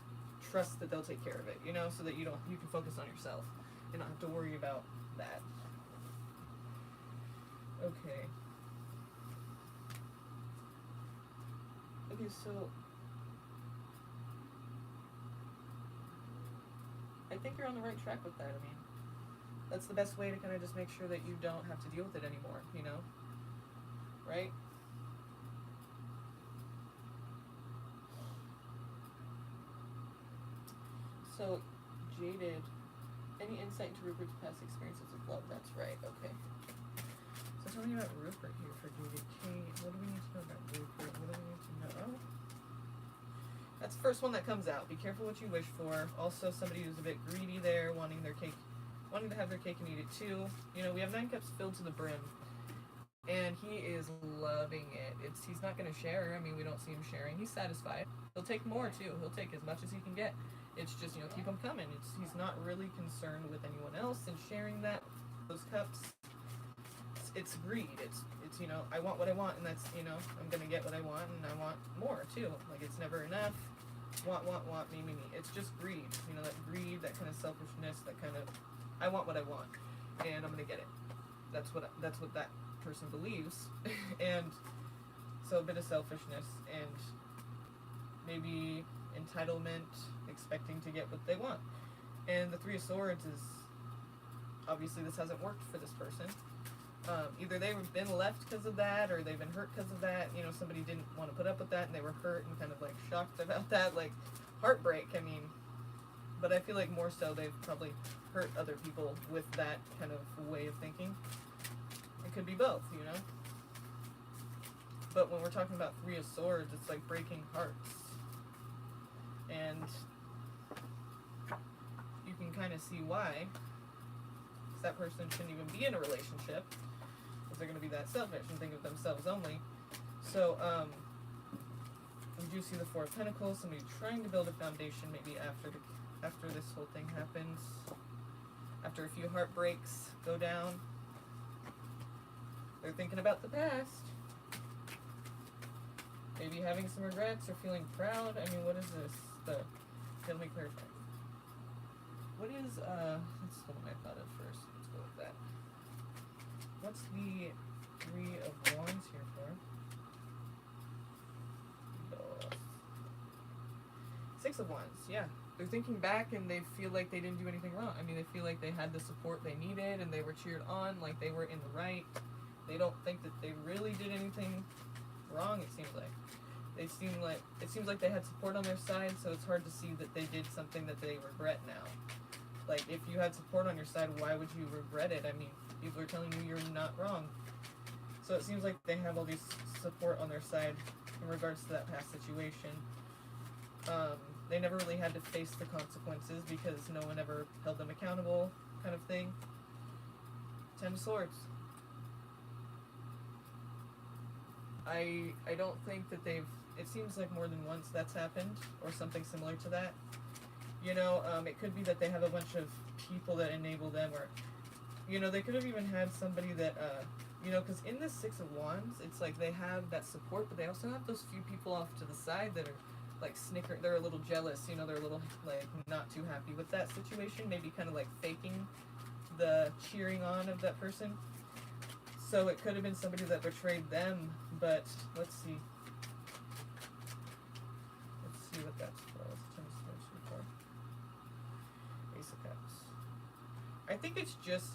trust that they'll take care of it, you know, so that you can focus on yourself and not have to worry about that. Okay. Okay, so I think you're on the right track with that. I mean, that's the best way to kind of just make sure that you don't have to deal with it anymore, you know? Right? So, Jaded, any insight into Rupert's past experiences of love? That's right, okay. So tell me about Rupert here for Jaded Kate. What do we need to know about Rupert? What do we need to know? That's the first one that comes out. Be careful what you wish for. Also, somebody who's a bit greedy there, wanting their cake wanting to have their cake and eat it too. You know, we have 9 cups filled to the brim, and he is loving it. He's not going to share. I mean, we don't see him sharing. He's satisfied. He'll take more too. He'll take as much as he can get. It's just, you know, keep him coming. He's not really concerned with anyone else and sharing those cups. It's greed. It's you know, I want what I want, and that's, you know, I'm gonna get what I want, and I want more too. Like, it's never enough. Want, me. It's just greed. You know, that greed, that kind of selfishness, that kind of, I want what I want, and I'm gonna get it. That's what that person believes. And so a bit of selfishness and maybe entitlement, expecting to get what they want. And the 3 of Swords is, obviously this hasn't worked for this person. Either they've been left because of that, or they've been hurt because of that. You know, somebody didn't want to put up with that, and they were hurt and kind of like shocked about that, like heartbreak. I mean, but I feel like more so they've probably hurt other people with that kind of way of thinking. It could be both, you know. But when we're talking about 3 of Swords, it's like breaking hearts, and you can kind of see why. That person shouldn't even be in a relationship, because they're going to be that selfish and think of themselves only. So, we do see the 4 of Pentacles, somebody trying to build a foundation maybe after this whole thing happens, after a few heartbreaks go down. They're thinking about the past, maybe having some regrets or feeling proud. I mean, what is this? Let me clarify. What is, that's the one I thought of first. Let's go with that. What's the 3 of Wands here for? 6 of Wands, yeah. They're thinking back and they feel like they didn't do anything wrong. I mean, they feel like they had the support they needed and they were cheered on, like they were in the right. They don't think that they really did anything wrong, it seems like. It seems like they had support on their side, so it's hard to see that they did something that they regret now. Like, if you had support on your side, why would you regret it? I mean, people are telling you you're not wrong. So it seems like they have all these support on their side in regards to that past situation. They never really had to face the consequences because no one ever held them accountable, kind of thing. 10 of Swords. I don't think that it seems like more than once that's happened, or something similar to that. You know, it could be that they have a bunch of people that enable them, or, you know, they could have even had somebody that, you know, because in this 6 of Wands, it's like they have that support, but they also have those few people off to the side that are, like, they're a little jealous, you know, they're a little, like, not too happy with that situation, maybe kind of, like, faking the cheering on of that person. So it could have been somebody that betrayed them, but let's see. Let's see what that's for. What's 10 of Swords for? Ace of Cups. I think it's just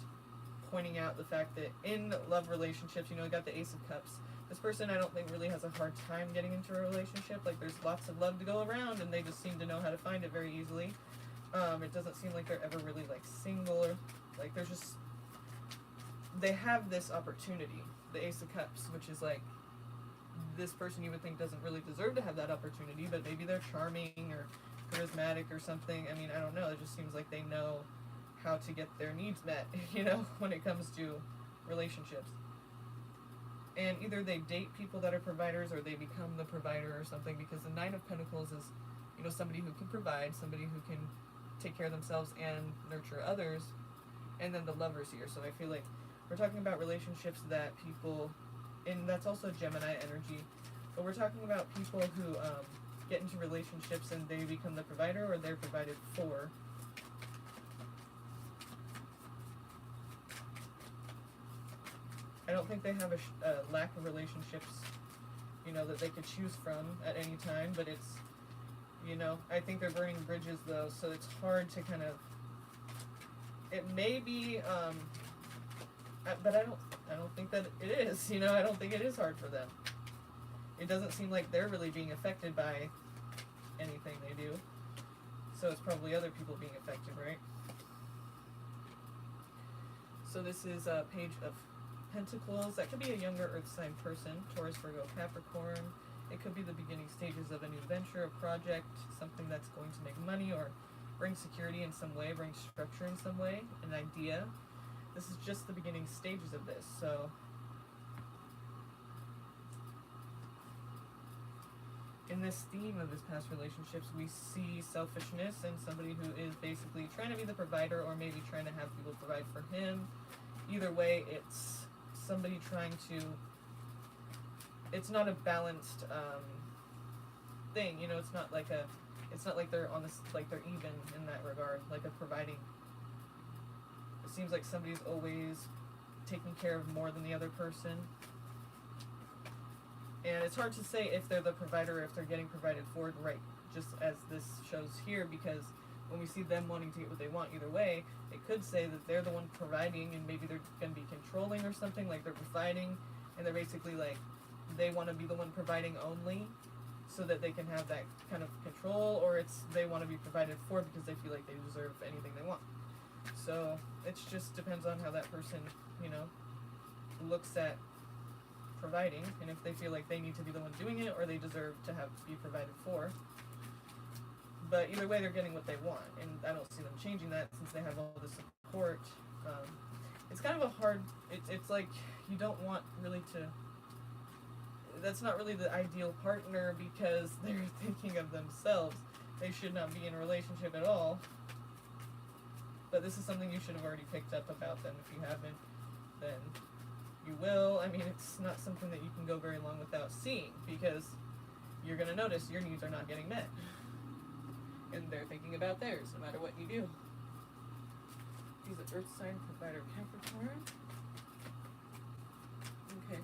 pointing out the fact that in love relationships, you know, you got the Ace of Cups. This person, I don't think, really has a hard time getting into a relationship. Like, there's lots of love to go around, and they just seem to know how to find it very easily. It doesn't seem like they're ever really, like, single, or, like, there's just, they have this opportunity, the Ace of Cups, which is, like, this person you would think doesn't really deserve to have that opportunity, but maybe they're charming or charismatic or something. I mean, I don't know. It just seems like they know how to get their needs met, you know, when it comes to relationships. And either they date people that are providers, or they become the provider or something, because the 9 of Pentacles is, you know, somebody who can provide, somebody who can take care of themselves and nurture others, and then the Lovers here. So I feel like we're talking about relationships that people, and that's also Gemini energy, but we're talking about people who get into relationships and they become the provider, or they're provided for. I don't think they have a lack of relationships, you know, that they could choose from at any time, but it's, you know, I think they're burning bridges, though, so it's hard to kind of, it may be, but I don't think that it is, you know, I don't think it is hard for them. It doesn't seem like they're really being affected by anything they do, so it's probably other people being affected, right? So this is a Page of Pentacles. That could be a younger earth sign person, Taurus, Virgo, Capricorn. It could be the beginning stages of a new venture, a project, something that's going to make money, or bring security in some way, bring structure in some way, an idea. This is just the beginning stages of this, so in this theme of his past relationships, we see selfishness and somebody who is basically trying to be the provider or maybe trying to have people provide for him. Either way, it's somebody trying to, it's not a balanced thing, you know, it's not like they're on this, like they're even in that regard, like a providing. It seems like somebody's always taking care of more than the other person. And it's hard to say if they're the provider or if they're getting provided for, right, just as this shows here, because when we see them wanting to get what they want either way, it could say that they're the one providing and maybe they're going to be controlling or something, like they're providing and they're basically like, they want to be the one providing only so that they can have that kind of control, or it's they want to be provided for because they feel like they deserve anything they want. So it just depends on how that person, you know, looks at providing, and if they feel like they need to be the one doing it or they deserve to be provided for. But either way, they're getting what they want, and I don't see them changing that since they have all the support. It's kind of a hard, it's like you don't want really to, that's not really the ideal partner because they're thinking of themselves. They should not be in a relationship at all. But this is something you should have already picked up about them. If you haven't, then you will. I mean, it's not something that you can go very long without seeing, because you're going to notice your needs are not getting met. And they're thinking about theirs, no matter what you do. He's an earth sign provider, Capricorn. Okay.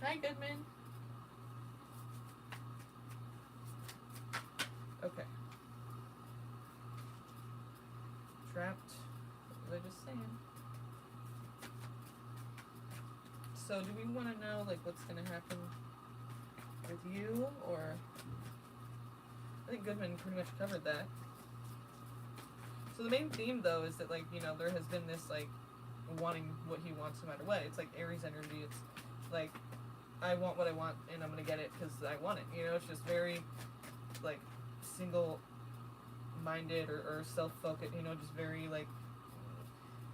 Hi, Goodman. Okay. Trapped. What was I just saying? So do we want to know, like, what's going to happen with you, or... I think Goodman pretty much covered that. So the main theme, though, is that, like, you know, there has been this, like, wanting what he wants no matter what. It's like Aries energy. It's like, I want what I want, and I'm going to get it because I want it. You know, it's just very, like, single-minded or self-focused, you know, just very, like,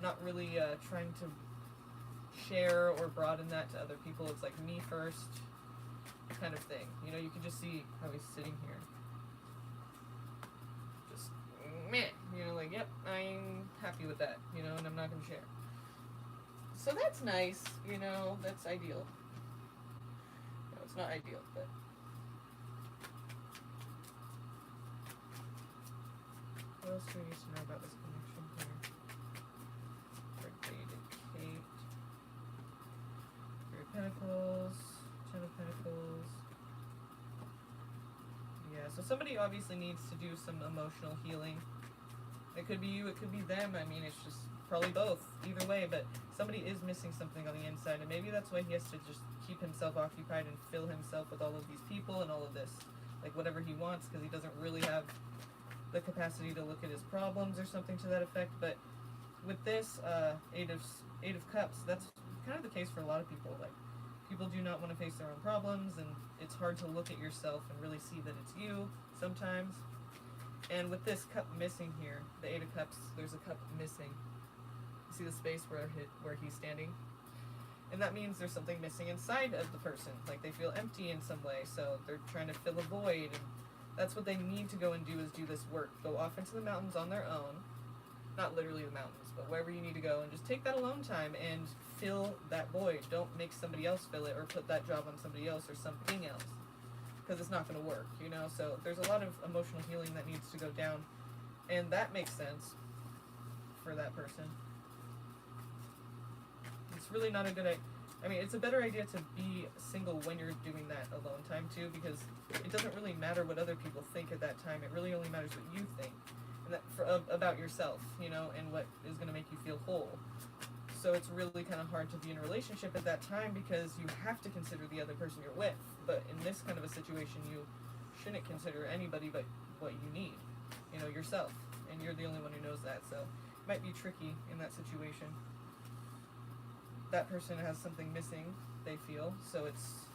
not really trying to share or broaden that to other people. It's like me first kind of thing. You know, you can just see how he's sitting here. Just meh. You know, like, yep, I'm happy with that, you know, and I'm not going to share. So that's nice, you know, that's ideal. No, it's not ideal, but... What else do we need to know about this connection here? Birthday to Kate. Three of Pentacles. Ten of Pentacles. Yeah, so somebody obviously needs to do some emotional healing. It could be you, it could be them. I mean, it's just probably both. Either way, but somebody is missing something on the inside, and maybe that's why he has to just keep himself occupied and fill himself with all of these people and all of this, like whatever he wants, because he doesn't really have the capacity to look at his problems or something to that effect. But with this Eight of Cups, that's kind of the case for a lot of people. Like, people do not want to face their own problems, and it's hard to look at yourself and really see that it's you sometimes. And with this cup missing here, the Eight of Cups, there's a cup missing. You see the space where he's standing? And that means there's something missing inside of the person. Like, they feel empty in some way, so they're trying to fill a void. And that's what they need to go and do, is do this work. Go off into the mountains on their own. Not literally the mountains, but wherever you need to go. And just take that alone time and fill that void. Don't make somebody else fill it or put that job on somebody else or something else. Because it's not going to work, you know? So there's a lot of emotional healing that needs to go down. And that makes sense for that person. It's really not a good idea. I mean, it's a better idea to be single when you're doing that alone time too, because it doesn't really matter what other people think at that time. It really only matters what you think and about yourself, you know, and what is going to make you feel whole. So it's really kind of hard to be in a relationship at that time because you have to consider the other person you're with. But in this kind of a situation, you shouldn't consider anybody but what you need, you know, yourself. And you're the only one who knows that. So it might be tricky in that situation. That person has something missing, they feel. So it's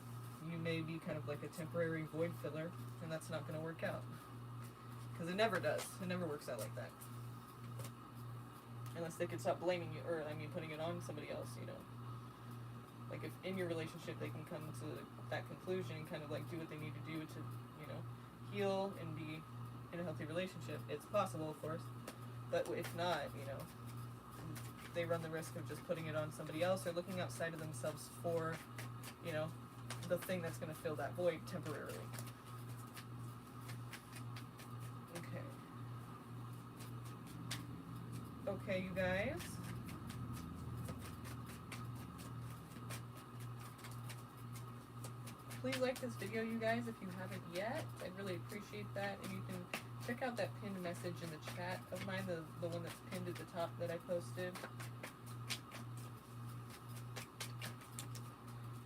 you may be kind of like a temporary void filler, and that's not going to work out. Because it never does. It never works out like that. Unless they could stop blaming you, or, I mean, putting it on somebody else, you know. Like, if in your relationship they can come to that conclusion and kind of, like, do what they need to do to, you know, heal and be in a healthy relationship, it's possible, of course. But if not, you know, they run the risk of just putting it on somebody else or looking outside of themselves for, you know, the thing that's going to fill that void temporarily. Okay, you guys. Please like this video, you guys, if you haven't yet. I'd really appreciate that. And you can check out that pinned message in the chat of mine, the one that's pinned at the top that I posted.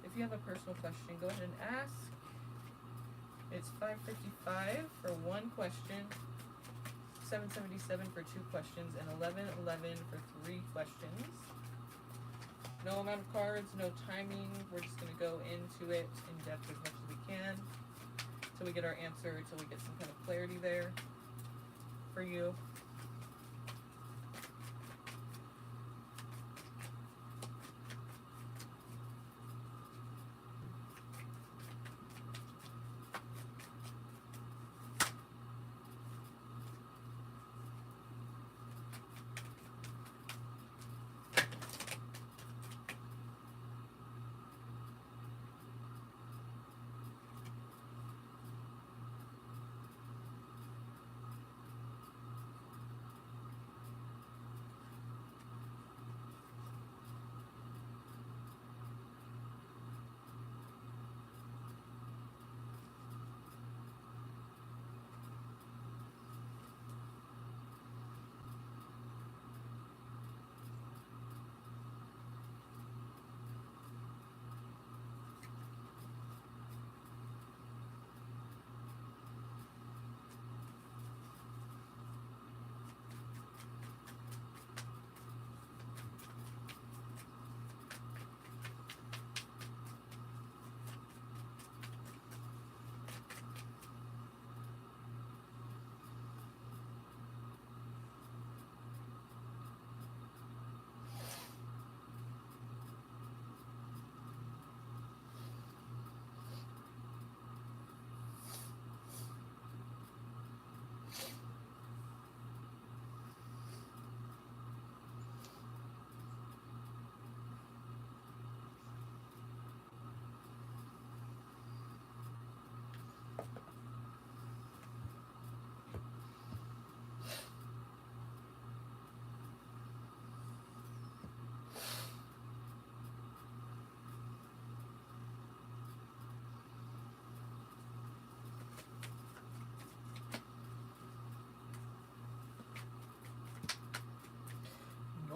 If you have a personal question, go ahead and ask. It's $5.55 for one question, $7.77 for two questions, and $11.11 for three questions. No amount of cards, no timing. We're just going to go into it in depth as much as we can until we get our answer, until we get some kind of clarity there for you.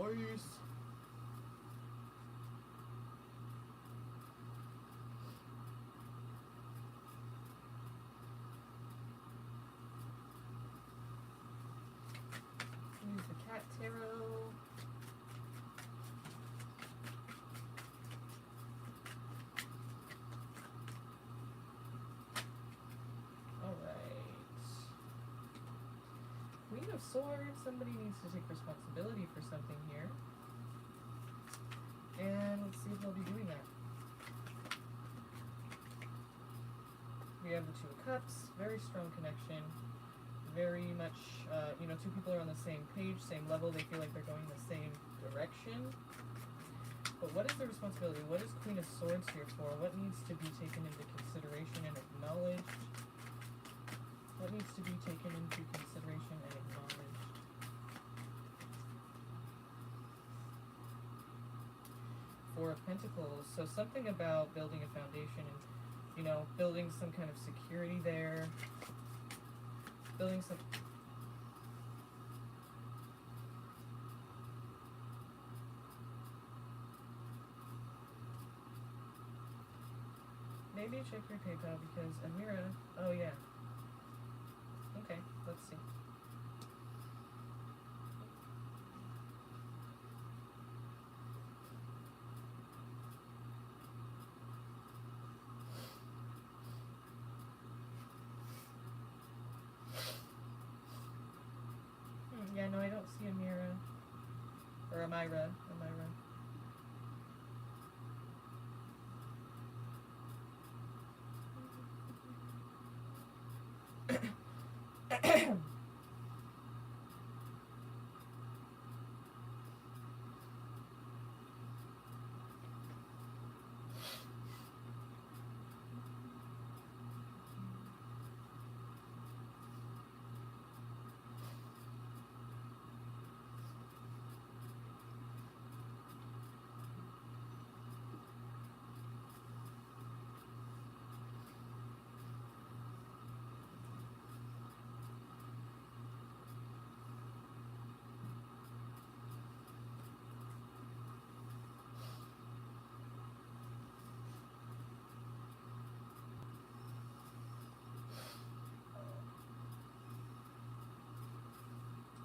Nice. Use the cat tarot. Queen of Swords, somebody needs to take responsibility for something here. And let's see if they'll be doing that. We have the Two of Cups, very strong connection. Very much, you know, two people are on the same page, same level. They feel like they're going the same direction. But what is the responsibility? What is Queen of Swords here for? What needs to be taken into consideration and acknowledged? What needs to be taken into consideration and acknowledged? Four of Pentacles. So something about building a foundation and, you know, building some kind of security there. Building some... Maybe check your PayPal because Amira... Oh, yeah. Okay, let's see. Elvira.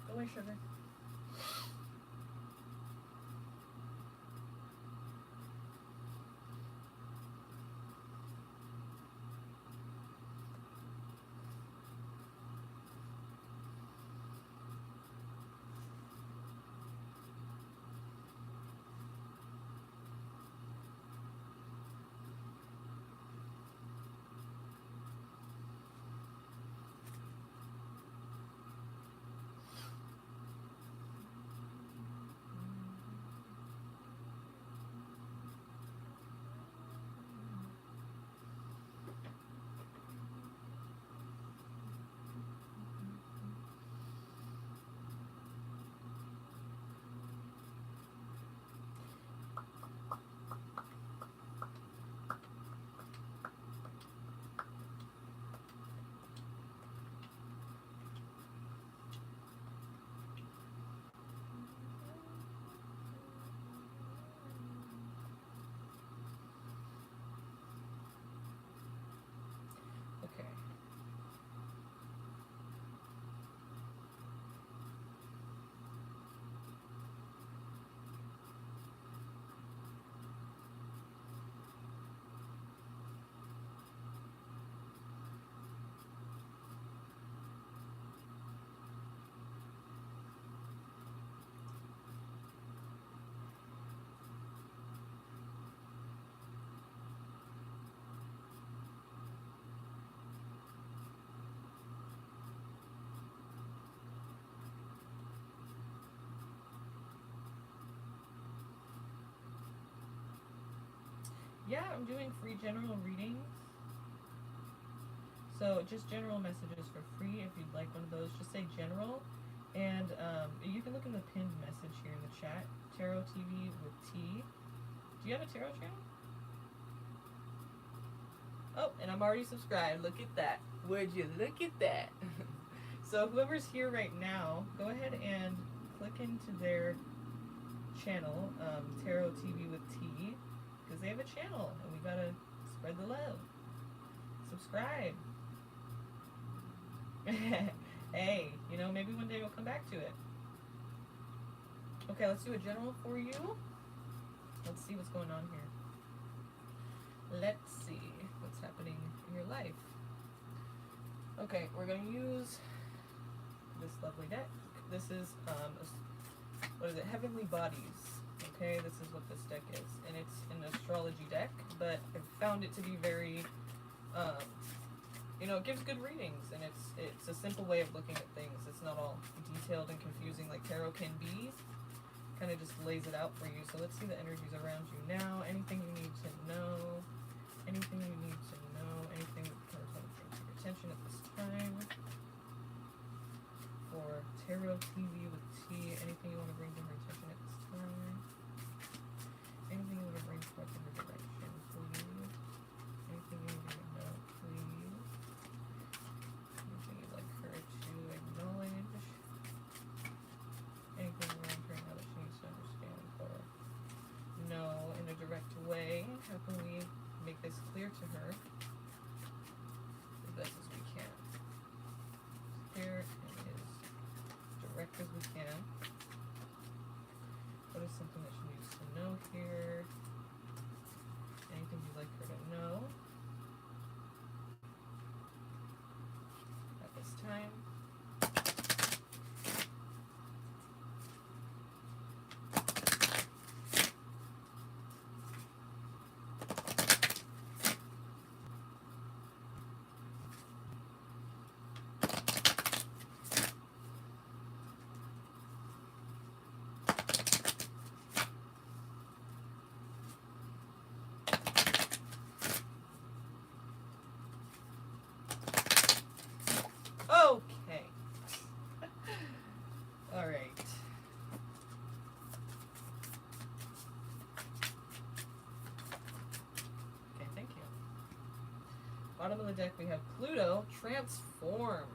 Go away, sugar. Okay. Yeah, I'm doing free general readings. So just general messages for free. If you'd like one of those, just say general. And you can look in the pinned message here in the chat. Tarot TV with T. Do you have a tarot channel? Oh, and I'm already subscribed. Look at that. Would you look at that? So whoever's here right now, go ahead and click into their channel, Tarot TV with T, because they have a channel, and we gotta spread the love. Subscribe. Hey, you know, maybe one day we'll come back to it. Okay, let's do a general for you. Let's see what's going on here. Let's see what's happening in your life. Okay, we're going to use this lovely deck. This is, what is it? Heavenly Bodies. Okay, this is what this deck is. And it's an astrology deck, but I found it to be very, you know, it gives good readings, and it's a simple way of looking at things. It's not all detailed and confusing like tarot can be. Kind of just lays it out for you. So let's see the energies around you now. Anything you need to know. Anything you need to know. Anything that can bring to your attention at this time. For Tarot TV with T. Anything you want to bring to her attention at this time. Anything you want to bring forth in her direction, please. Anything you need to know, please. Anything you'd like her to acknowledge. Anything around her now that she needs to understand or know in a direct way. How can we make this clear to her as best as we can? Clear and as direct as we can. What is something that she needs to know here? Anything you'd like her to know at this time? Bottom of the deck, we have Pluto, transform.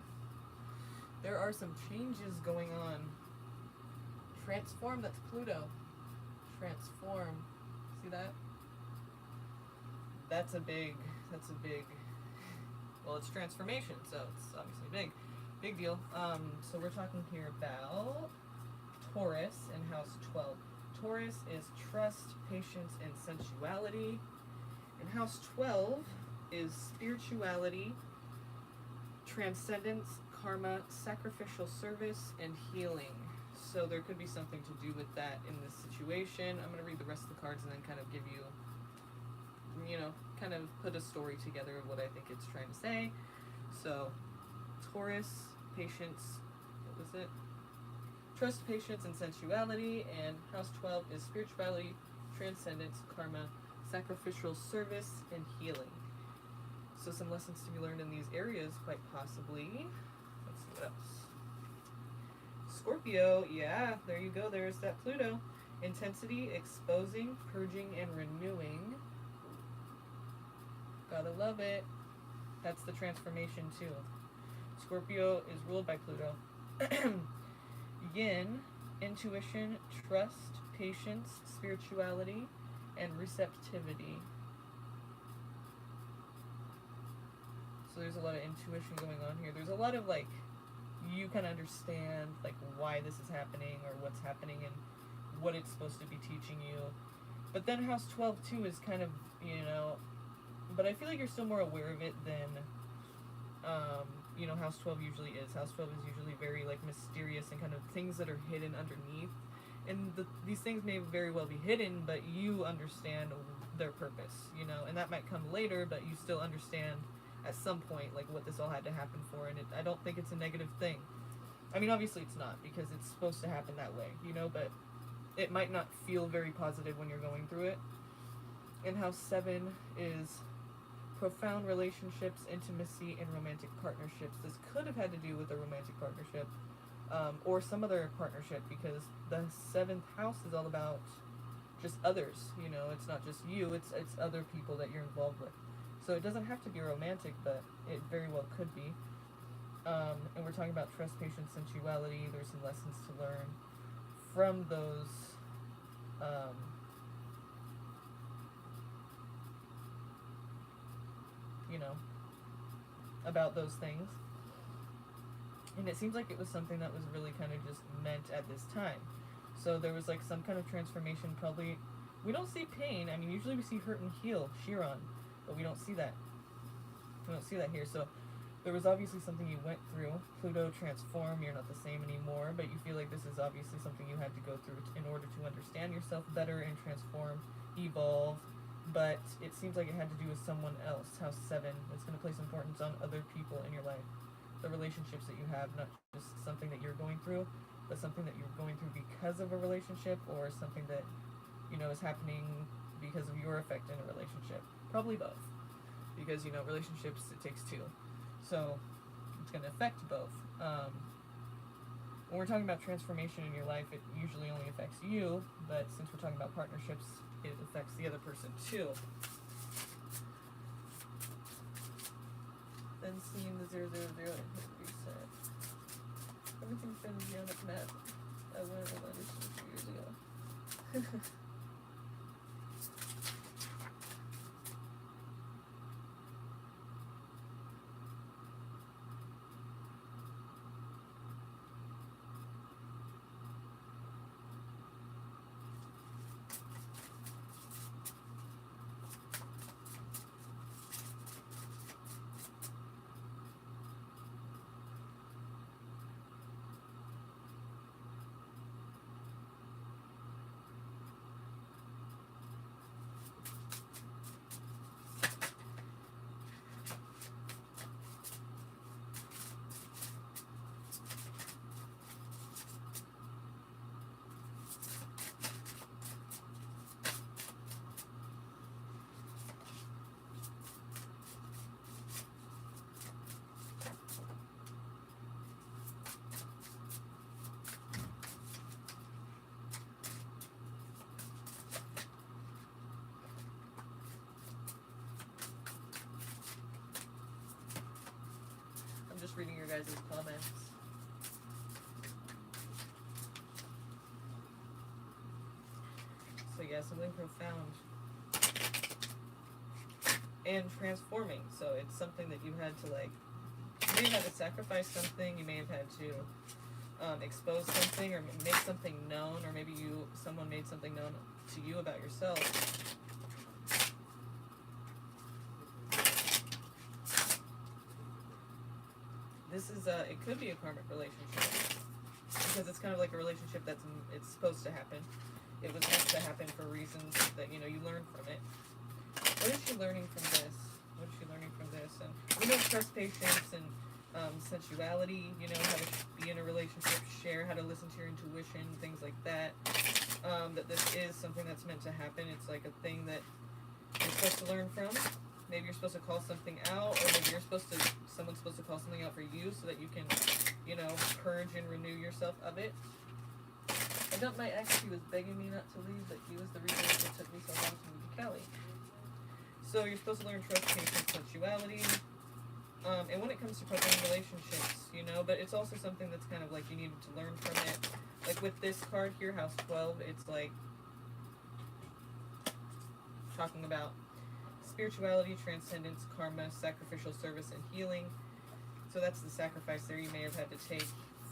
There are some changes going on. Transform, that's Pluto. Transform. See that? That's a big, well, it's transformation, so it's obviously big. Big deal. So we're talking here about Taurus in house 12. Taurus is trust, patience, and sensuality. And house 12 is spirituality, transcendence, karma, sacrificial service, and healing. So there could be something to do with that in this situation. I'm going to read the rest of the cards and then kind of give you, kind of put a story together of what I think it's trying to say. So, Taurus, patience, what was it? Trust, patience, and sensuality. And house 12 is spirituality, transcendence, karma, sacrificial service, and healing. So some lessons to be learned in these areas, quite possibly. Let's see what else. Scorpio, yeah, there you go. There's that Pluto. Intensity, exposing, purging, and renewing. Gotta love it. That's the transformation too. Scorpio is ruled by Pluto. Yin, intuition, trust, patience, spirituality, and receptivity. So there's a lot of intuition going on here. There's a lot of you kind of understand why this is happening or what's happening and what it's supposed to be teaching you. But then house 12 too is kind of, but I feel like you're still more aware of it than house 12 usually is. House 12 is usually very mysterious and kind of things that are hidden underneath. And these things may very well be hidden, but you understand their purpose, and that might come later, but you still understand at some point what this all had to happen for. And I don't think it's a negative thing. I mean, obviously it's not, because it's supposed to happen that way, but it might not feel very positive when you're going through it. And house 7 is profound relationships, intimacy, and romantic partnerships. This could have had to do with a romantic partnership, or some other partnership, because the 7th house is all about just others. It's not just you, it's other people that you're involved with. So it doesn't have to be romantic, but it very well could be. And we're talking about trust, patience, sensuality. There's some lessons to learn from those about those things. And it seems like it was something that was really kind of just meant at this time. So there was some kind of transformation. Probably, we don't see pain. I mean, usually we see hurt and heal, Chiron, but we don't see that. We don't see that here. So there was obviously something you went through. Pluto, transform, you're not the same anymore, but you feel like this is obviously something you had to go through in order to understand yourself better and transform, evolve. But it seems like it had to do with someone else. House 7, it's going to place importance on other people in your life. The relationships that you have, not just something that you're going through, but something that you're going through because of a relationship, or something that, is happening because of your effect in a relationship. Probably both. Because, relationships, it takes two. So, it's going to affect both. When we're talking about transformation in your life, it usually only affects you, but since we're talking about partnerships, it affects the other person too. Then seeing the 000 reset. Everything's been beyond its map. I went on this a few years ago. just reading your guys' comments. So yeah, something profound. And transforming. So it's something that you had to like, you may have had to sacrifice something, you may have had to expose something or make something known, or maybe someone made something known to you about yourself. This is it could be a karmic relationship, because it's kind of like a relationship it's supposed to happen. It was meant to happen for reasons that, you know, you learn from it. What is she learning from this? What is she learning from this? And we know trust, patience, and sensuality, you know, how to be in a relationship, share, how to listen to your intuition, things like that. That this is something that's meant to happen. It's like a thing that you're supposed to learn from. Maybe you're supposed to call something out, or maybe someone's supposed to call something out for you so that you can, you know, purge and renew yourself of it. I got my ex, he was begging me not to leave, but he was the reason it took me so long to move to Cali. So you're supposed to learn trust, patience, sensuality. And when it comes to partnering relationships, you know, but it's also something that's kind of like you needed to learn from it. Like with this card here, House 12, it's like talking about spirituality, transcendence, karma, sacrificial service, and healing. So that's the sacrifice there you may have had to take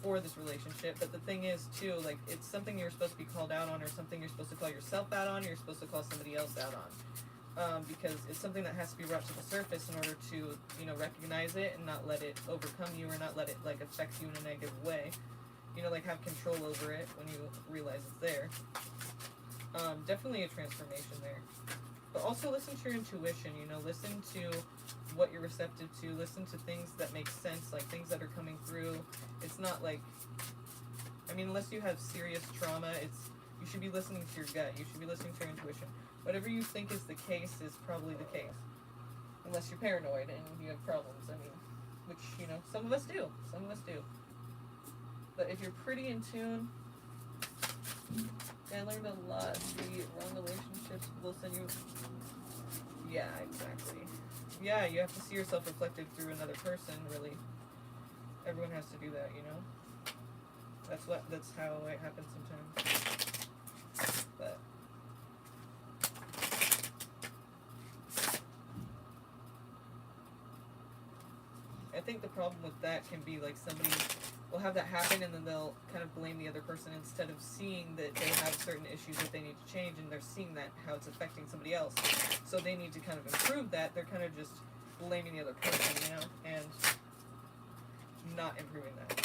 for this relationship. But the thing is, too, like, it's something you're supposed to be called out on, or something you're supposed to call yourself out on, or you're supposed to call somebody else out on. Because it's something that has to be brought to the surface in order to, you know, recognize it and not let it overcome you, or not let it, like, affect you in a negative way. You know, like, have control over it when you realize it's there. Definitely a transformation there. But also listen to your intuition, you know, listen to what you're receptive to, listen to things that make sense, like things that are coming through. It's not like, I mean, unless you have serious trauma, you should be listening to your gut, you should be listening to your intuition. Whatever you think is the case is probably the case. Unless you're paranoid and you have problems, I mean, which, you know, some of us do. But if you're pretty in tune, I learned a lot. The wrong relationships will send you... Yeah, exactly. Yeah, you have to see yourself reflected through another person, really. Everyone has to do that, you know? That's how it happens sometimes. But... I think the problem with that can be like somebody will have that happen and then they'll kind of blame the other person instead of seeing that they have certain issues that they need to change, and they're seeing that how it's affecting somebody else. So they need to kind of improve that. They're kind of just blaming the other person, you know, and not improving that.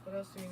What else do we